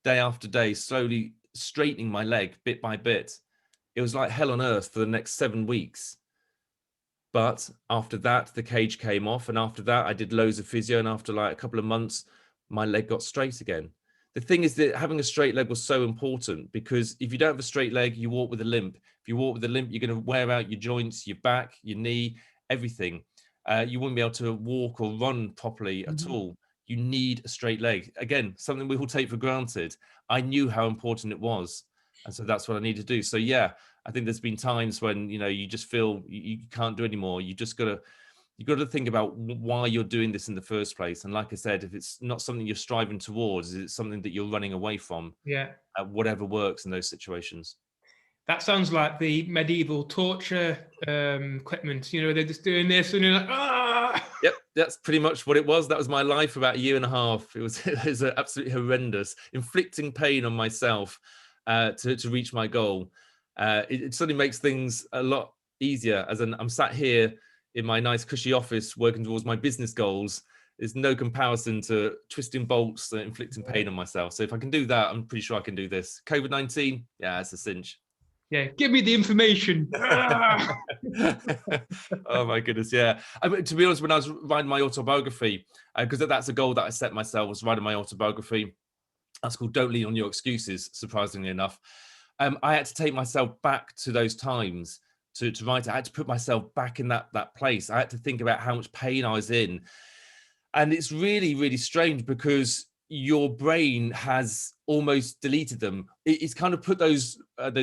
S2: day after day, slowly straightening my leg bit by bit. It was like hell on earth for the next 7 weeks. But after that, the cage came off. And after that, I did loads of physio. And after like a couple of months, my leg got straight again. The thing is that having a straight leg was so important, because if you don't have a straight leg, you walk with a limp. If you walk with a limp, you're going to wear out your joints, your back, your knee, everything. You wouldn't be able to walk or run properly at all. You need a straight leg. Again, something we all take for granted. I knew how important it was. And so that's what I need to do. So yeah, I think there's been times when, you just feel you can't do anymore. You got to think about why you're doing this in the first place. And like I said, if it's not something you're striving towards, it's something that you're running away from.
S1: Yeah.
S2: Whatever works in those situations.
S1: That sounds like the medieval torture equipment. You know, they're just doing this and you're like, ah.
S2: Yep, that's pretty much what it was. That was my life for about a year and a half. It was it was absolutely horrendous, inflicting pain on myself to reach my goal. It suddenly makes things a lot easier. I'm sat here in my nice cushy office working towards my business goals. There's no comparison to twisting bolts and inflicting pain on myself. So if I can do that, I'm pretty sure I can do this. COVID-19, yeah, it's a cinch.
S1: Yeah, give me the information.
S2: Oh my goodness, yeah. I mean, to be honest, when I was writing my autobiography, because that's a goal that I set myself, was writing my autobiography. That's called "Don't Lean on Your Excuses." Surprisingly enough, I had to take myself back to those times to write it. I had to put myself back in that place. I had to think about how much pain I was in, and it's really, really strange because your brain has almost deleted them. It's kind of put those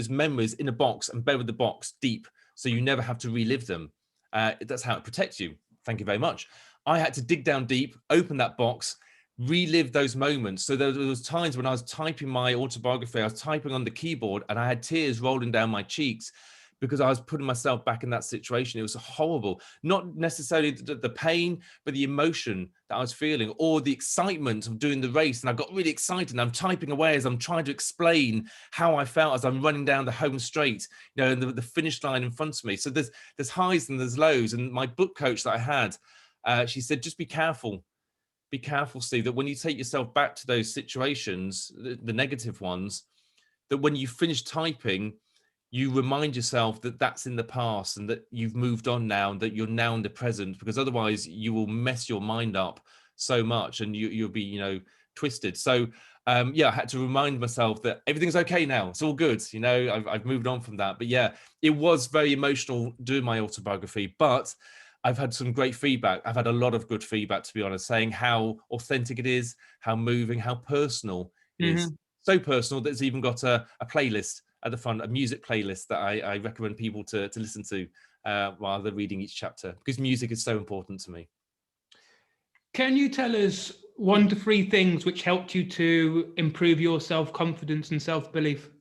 S2: memories in a box and buried the box deep, so you never have to relive them. That's how it protects you. Thank you very much. I had to dig down deep, open that box, relive those moments. So there was times when I was typing my autobiography, I was typing on the keyboard, and I had tears rolling down my cheeks because I was putting myself back in that situation. It was horrible. Not necessarily the pain, but the emotion that I was feeling, or the excitement of doing the race. And I got really excited, and I'm typing away as I'm trying to explain how I felt as I'm running down the home straight, you know, and the finish line in front of me. So there's highs and there's lows. And my book coach that I had, she said, just be careful. Be careful, Steve, that when you take yourself back to those situations, the negative ones, that when you finish typing, you remind yourself that that's in the past and that you've moved on now and that you're now in the present, because otherwise you will mess your mind up so much and you'll be, you know, twisted. So yeah, I had to remind myself that everything's okay now. It's all good. You know, I've moved on from that. But yeah, it was very emotional doing my autobiography, but I've had some great feedback. I've had a lot of good feedback, to be honest, saying how authentic it is, how moving, how personal it is. So personal that it's even got a playlist at the front, a music playlist that I recommend people to listen to while they're reading each chapter, because music is so important to me.
S1: Can you tell us 1 to 3 things which helped you to improve your self-confidence and self-belief?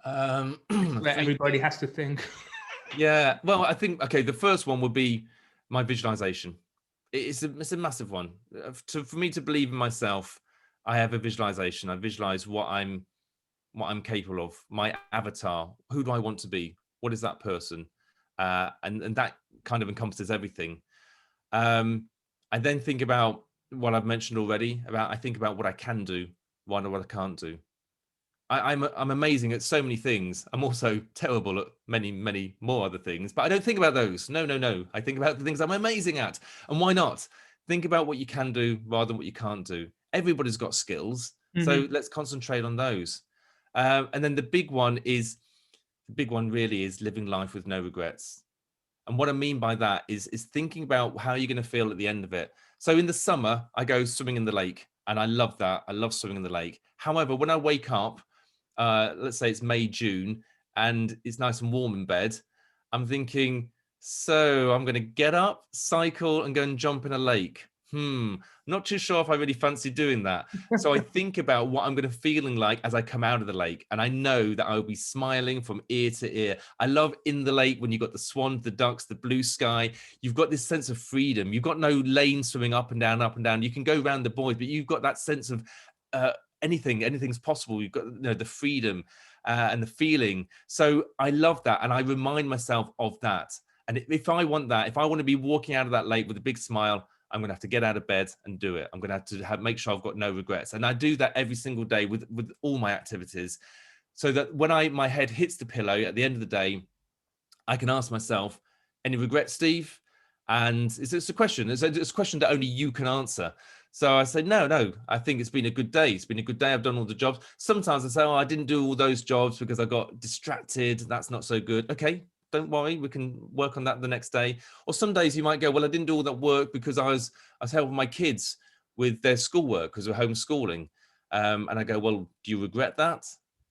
S1: Where everybody has to think.
S2: Yeah, well, I think, okay, the first one would be my visualization. It's a massive one. For me to believe in myself, I have a visualization. I visualize what I'm capable of, my avatar. Who do I want to be? What is that person? And that kind of encompasses everything. I then think about what I've mentioned already. I think about what I can do, what I can't do. I'm amazing at so many things. I'm also terrible at many more other things, but I don't think about those. No. I think about the things I'm amazing at. And why not? Think about what you can do rather than what you can't do. Everybody's got skills, so let's concentrate on those. And then the big one really is living life with no regrets. And what I mean by that is thinking about how you're going to feel at the end of it. So in the summer, I go swimming in the lake, and I love that. I love swimming in the lake. However, when I wake up, let's say it's May, June, and it's nice and warm in bed, I'm thinking, so I'm going to get up, cycle, and go and jump in a lake. Not too sure if I really fancy doing that. So I think about what I'm going to feeling like as I come out of the lake, and I know that I will be smiling from ear to ear. I love in the lake when you've got the swans, the ducks, the blue sky. You've got this sense of freedom. You've got no lane swimming up and down, up and down. You can go around the buoys, but you've got that sense of anything's possible. You've got, you know, the freedom and the feeling. So I love that, and I remind myself of that. And if I want that, if I want to be walking out of that lake with a big smile, I'm going to have to get out of bed and do it. I'm going to have to make sure I've got no regrets. And I do that every single day with all my activities, so that when my head hits the pillow at the end of the day, I can ask myself, any regrets, Steve? And it's a question. It's a question that only you can answer. So I say, no, I think it's been a good day. It's been a good day. I've done all the jobs. Sometimes I say, I didn't do all those jobs because I got distracted. That's not so good. Okay, don't worry. We can work on that the next day. Or some days you might go, well, I didn't do all that work because I was helping my kids with their schoolwork because we're homeschooling. And I go, well, do you regret that?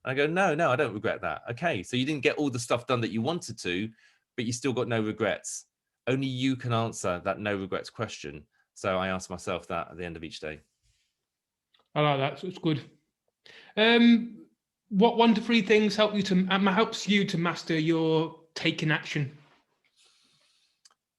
S2: And I go, no, I don't regret that. Okay, so you didn't get all the stuff done that you wanted to, but you still got no regrets. Only you can answer that no regrets question. So I ask myself that at the end of each day.
S1: I like that. So it's good. What 1 to 3 things helps you to master your taking action?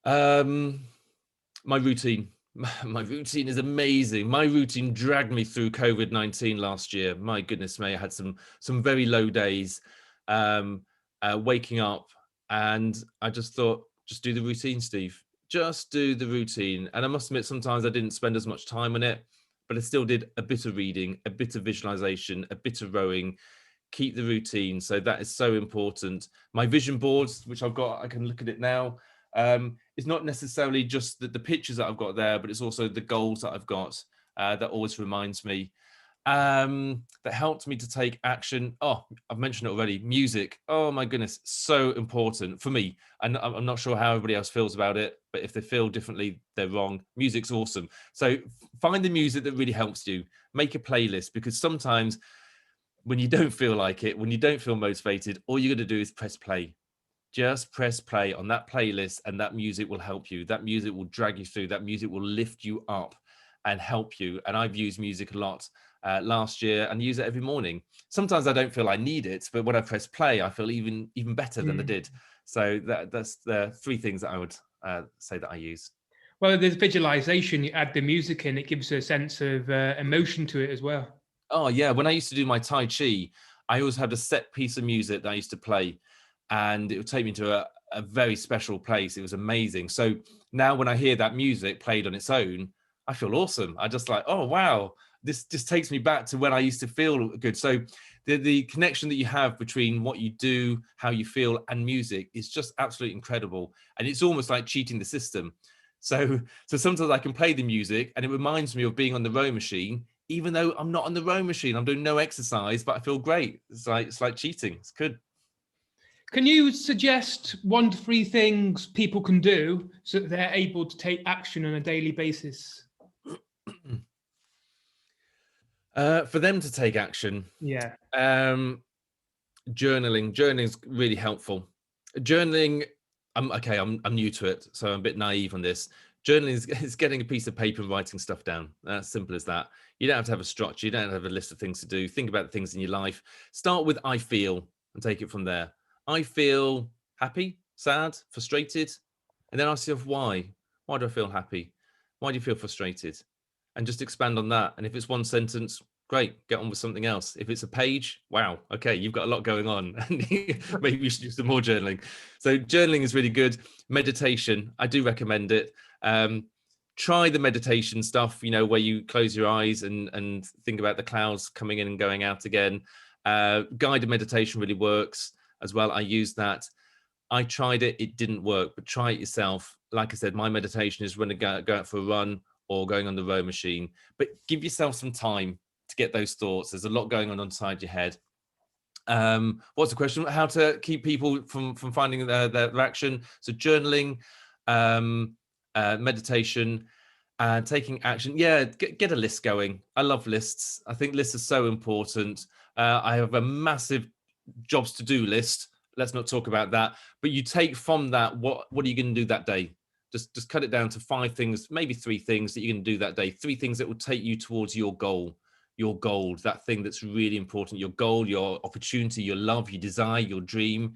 S2: My routine. My routine is amazing. My routine dragged me through COVID-19 last year. My goodness me, I had some very low days, waking up, and I just thought, just do the routine, Steve. Just do the routine. And I must admit, sometimes I didn't spend as much time on it, but I still did a bit of reading, a bit of visualization, a bit of rowing. Keep the routine. So that is so important. My vision boards, which I've got, I can look at it now. It's not necessarily just the pictures that I've got there, but it's also the goals that I've got that always reminds me, that helped me to take action. Oh, I've mentioned it already. Music. Oh my goodness, so important for me. And I'm not sure how everybody else feels about it, but if they feel differently, they're wrong. Music's awesome. So find the music that really helps you. Make a playlist, because sometimes when you don't feel like it, when you don't feel motivated, all you're going to do is press play. Just press play on that playlist, and that music will help you. That music will drag you through. That music will lift you up and help you. And I've used music a lot last year and use it every morning. Sometimes I don't feel I need it, but when I press play, I feel even better than I did. So that's the 3 things that I would say that I use.
S1: Well, there's visualization. You add the music in, it gives a sense of emotion to it as well.
S2: Oh yeah, when I used to do my Tai Chi, I always had a set piece of music that I used to play, and it would take me to a very special place. It was amazing. So now when I hear that music played on its own, I feel awesome. I just like, oh wow, this just takes me back to when I used to feel good. So the connection that you have between what you do, how you feel, and music is just absolutely incredible. And it's almost like cheating the system. So sometimes I can play the music and it reminds me of being on the row machine, even though I'm not on the row machine. I'm doing no exercise, but I feel great. It's like cheating. It's good.
S1: Can you suggest 1 to 3 things people can do so that they're able to take action on a daily basis?
S2: For them to take action,
S1: Yeah.
S2: journaling is really helpful. Journaling, I'm new to it, so I'm a bit naive on this. Journaling is getting a piece of paper and writing stuff down. As simple as that. You don't have to have a structure. You don't have a list of things to do. Think about the things in your life. Start with I feel and take it from there. I feel happy, sad, frustrated, and then ask yourself why. Why do I feel happy? Why do you feel frustrated? And just expand on that. And if it's one sentence, great, get on with something else. If it's a page, wow, okay, you've got a lot going on. Maybe you should do some more journaling. So journaling is really good. Meditation, I do recommend it. Try the meditation stuff, where you close your eyes and think about the clouds coming in and going out again. Guided meditation really works as well. I use that. I tried it, it didn't work, but try it yourself. Like I said, my meditation is when I go out for a run or going on the row machine, but give yourself some time to get those thoughts. There's a lot going on inside your head. What's the question? How to keep people from finding their action? So journaling, meditation, and taking action. Yeah, get a list going. I love lists. I think lists are so important. I have a massive jobs to do list. Let's not talk about that. But you take from that, what are you going to do that day? Just cut it down to 5 things, maybe 3 things that you're going to do that day. 3 things that will take you towards your goal, your goal, that thing that's really important, your goal, your opportunity, your love, your desire, your dream.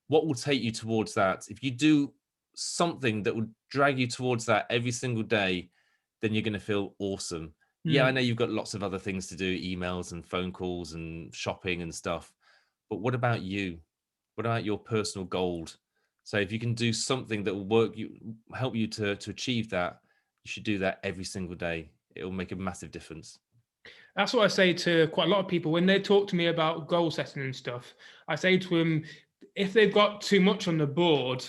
S2: What will take you towards that? If you do something that will drag you towards that every single day, then you're going to feel awesome. Yeah, I know you've got lots of other things to do, emails and phone calls and shopping and stuff. But what about you? What about your personal gold? So if you can do something that will help you to achieve that, you should do that every single day. It will make a massive difference.
S1: That's what I say to quite a lot of people when they talk to me about goal setting and stuff. I say to them, if they've got too much on the board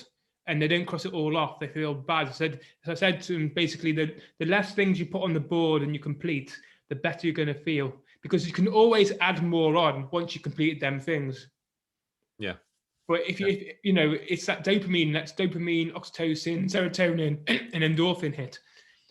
S1: and they don't cross it all off, they feel bad. As I said to them, basically, the less things you put on the board and you complete, the better you're going to feel, because you can always add more on once you complete them things.
S2: Yeah.
S1: But if it's that dopamine, that's dopamine, oxytocin, serotonin, and endorphin hit.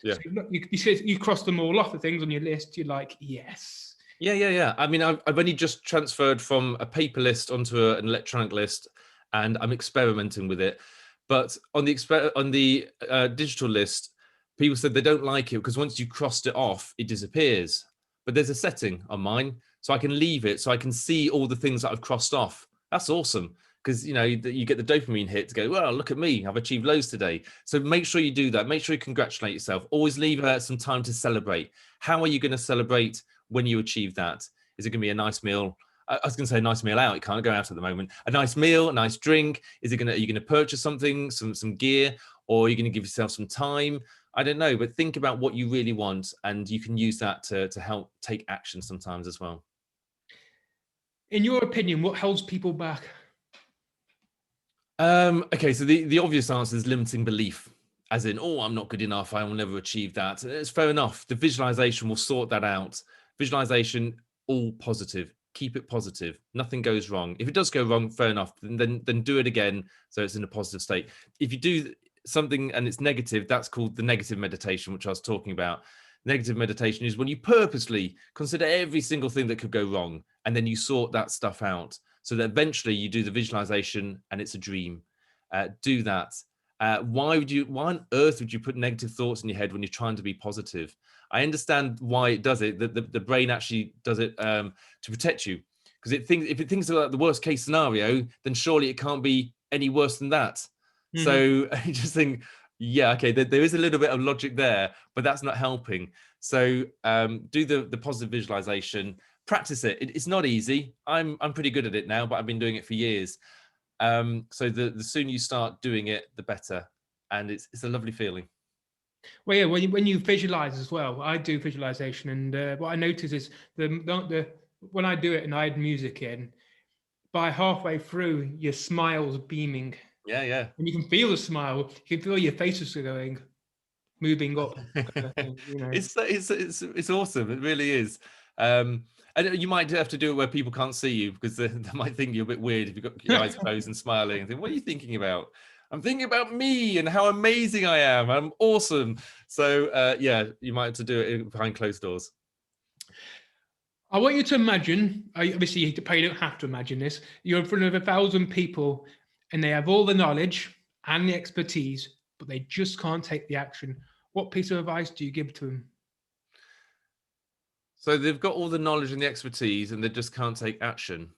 S2: Yeah.
S1: So you cross them all off, the things on your list. You're like, yes.
S2: Yeah. I mean, I've only just transferred from a paper list onto an electronic list, and I'm experimenting with it. But on the digital list, people said they don't like it because once you crossed it off, it disappears. but there's a setting on mine, so I can leave it, so I can see all the things that I've crossed off. That's awesome, because you get the dopamine hit to go, well, look at me, I've achieved loads today. So make sure you do that. Make sure you congratulate yourself. Always leave some time to celebrate. How are you going to celebrate when you achieve that? Is it going to be a nice meal? I was going to say a nice meal out. You can't go out at the moment. A nice meal, a nice drink. Are you going to purchase something, some gear, or are you going to give yourself some time? I don't know, but think about what you really want, and you can use that to help take action sometimes as well.
S1: In your opinion, what holds people back?
S2: Okay, so the obvious answer is limiting belief, as in, oh, I'm not good enough, I will never achieve that. It's fair enough. The visualization will sort that out. Visualization, all positive. Keep it positive. Nothing goes wrong. If it does go wrong, fair enough. Then do it again, so it's in a positive state. If you do something and it's negative, that's called the negative meditation, which I was talking about. Negative meditation is when you purposely consider every single thing that could go wrong, and then you sort that stuff out, so that eventually you do the visualization and it's a dream. Do that. Why on earth would you put negative thoughts in your head when you're trying to be positive? I understand why it does it. The brain actually does it to protect you, because if it thinks about the worst case scenario, then surely it can't be any worse than that. Mm-hmm. So I just think, yeah, okay, there is a little bit of logic there, but that's not helping. So do the positive visualization. Practice it. It's not easy. I'm pretty good at it now, but I've been doing it for years. So the sooner you start doing it, the better, and it's a lovely feeling.
S1: Well, yeah, when you visualize as well, I do visualization, and what I notice is the when I do it and I add music in, by halfway through, your smile's beaming.
S2: Yeah.
S1: And you can feel the smile. You can feel your faces moving up.
S2: It's awesome. It really is. And you might have to do it where people can't see you, because they might think you're a bit weird if you've got your eyes closed and smiling and think, what are you thinking about? I'm thinking about me and how amazing I am. I'm awesome. So yeah, you might have to do it behind closed doors.
S1: I want you to imagine, obviously you probably don't have to imagine this, you're in front of 1,000 people and they have all the knowledge and the expertise, but they just can't take the action. What piece of advice do you give to them?
S2: So they've got all the knowledge and the expertise and they just can't take action.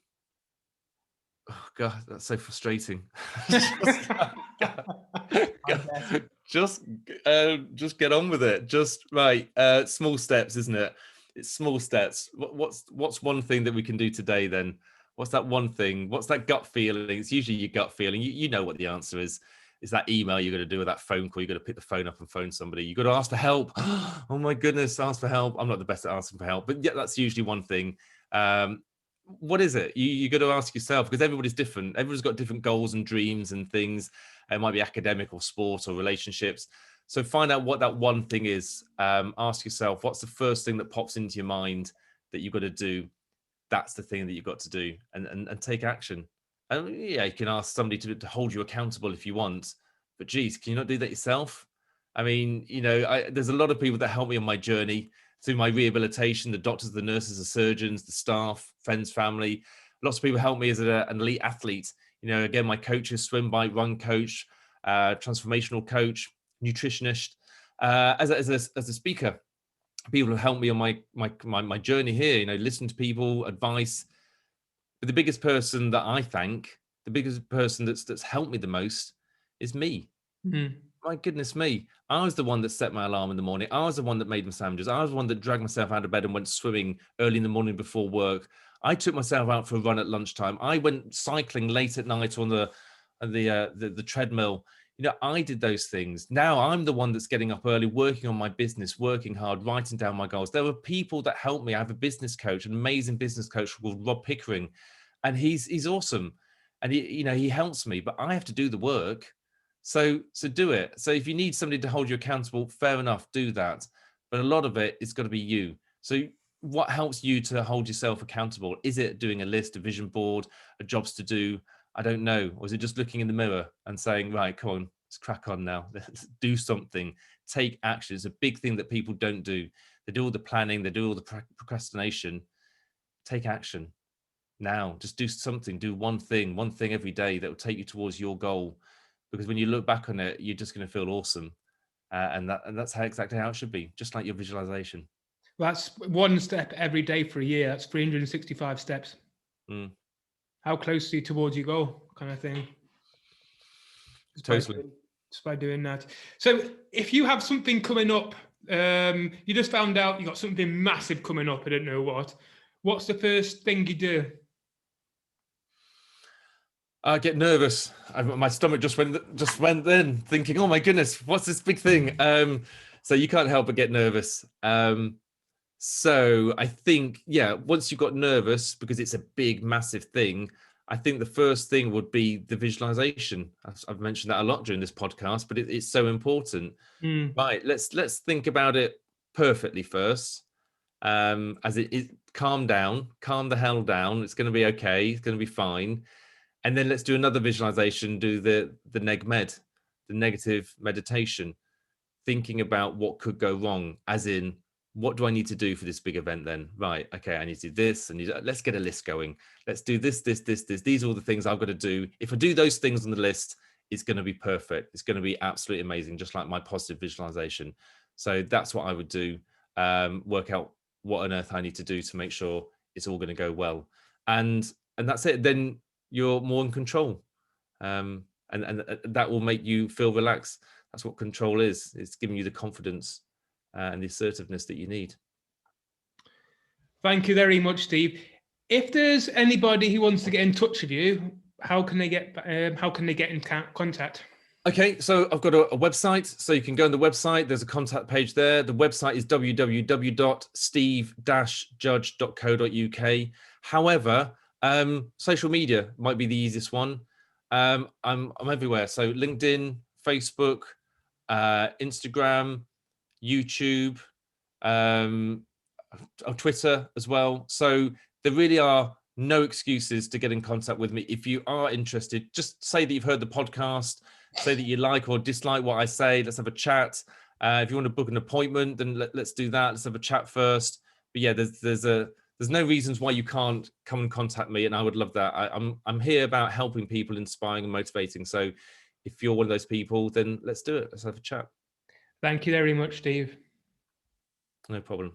S2: Oh God, that's so frustrating. just get on with it. Just right. Small steps, isn't it? It's small steps. What's one thing that we can do today then? What's that one thing? What's that gut feeling? It's usually your gut feeling. You know what the answer is. It's that email you're going to do, or that phone call. You've got to pick the phone up and phone somebody. You've got to ask for help. Oh my goodness, ask for help. I'm not the best at asking for help, but yeah, that's usually one thing. What is it? You got to ask yourself, because everybody's different. Everyone's got different goals and dreams and things. It might be academic or sport or relationships. So find out what that one thing is. Ask yourself, what's the first thing that pops into your mind that you've got to do? That's the thing that you've got to do, and take action. And yeah, you can ask somebody to hold you accountable if you want, but geez, can you not do that yourself? I mean, there's a lot of people that help me on my journey through my rehabilitation, the doctors, the nurses, the surgeons, the staff, friends, family. Lots of people help me as an elite athlete. Again, my coaches, swim, bike, run coach, transformational coach, nutritionist, as a speaker. People have helped me on my journey here, listen to people, advice. But the biggest person that I thank, the biggest person that's helped me the most is me. Mm-hmm. My goodness me. I was the one that set my alarm in the morning. I was the one that made my sandwiches. I was the one that dragged myself out of bed and went swimming early in the morning before work. I took myself out for a run at lunchtime. I went cycling late at night on the treadmill. I did those things. Now I'm the one that's getting up early, working on my business, working hard, writing down my goals. There were people that helped me. I have a business coach, an amazing business coach called Rob Pickering, and he's awesome. And he helps me, but I have to do the work. So do it. So if you need somebody to hold you accountable, fair enough, do that. But a lot of it is got to be you. So what helps you to hold yourself accountable? Is it doing a list, a vision board, a jobs to do? I don't know. Or is it just looking in the mirror and saying, right, come on, let's crack on now. Let's do something. Take action. It's a big thing that people don't do. They do all the planning. They do all the procrastination. Take action now. Just do something. Do one thing every day that will take you towards your goal. Because when you look back on it, you're just going to feel awesome. And that's exactly how it should be, just like your visualization.
S1: That's one step every day for a year. That's 365 steps.
S2: Mm.
S1: How close are you towards your goal, kind of thing?
S2: Totally.
S1: Just by doing that. So if you have something coming up, you just found out you got something massive coming up, I don't know what. What's the first thing you do?
S2: I get nervous. My stomach just went then, thinking, "Oh my goodness, what's this big thing?" So you can't help but get nervous. So I think, yeah, once you've got nervous because it's a big, massive thing, I think the first thing would be the visualization. I've mentioned that a lot during this podcast, but it's so important. Right? Let's think about it perfectly first. As it calm down, calm the hell down. It's going to be okay. It's going to be fine. And then let's do another visualization, do the neg med, the negative meditation, thinking about what could go wrong, as in, what do I need to do for this big event then? Right, okay, I need to do this, and let's get a list going. Let's do this. These are all the things I've got to do. If I do those things on the list, it's going to be perfect. It's going to be absolutely amazing, just like my positive visualization. So that's what I would do. Work out what on earth I need to do to make sure it's all going to go well. And that's it. Then you're more in control, and that will make you feel relaxed. That's what control is. It's giving you the confidence and the assertiveness that you need.
S1: Thank you very much, Steve. If there's anybody who wants to get in touch with you, how can they get in contact?
S2: Okay, so I've got a website, so you can go on the website. There's a contact page there. The website is www.steve-judge.co.uk. However, social media might be the easiest one. I'm everywhere. So LinkedIn, Facebook, Instagram, YouTube, Twitter as well. So there really are no excuses to get in contact with me. If you are interested, just say that you've heard the podcast, say that you like or dislike what I say. Let's have a chat. If you want to book an appointment, then let's do that. Let's have a chat first. But yeah, there's no reasons why you can't come and contact me, and I would love that. I'm here about helping people, inspiring and motivating. So if you're one of those people, then let's do it. Let's have a chat.
S1: Thank you very much, Steve.
S2: No problem.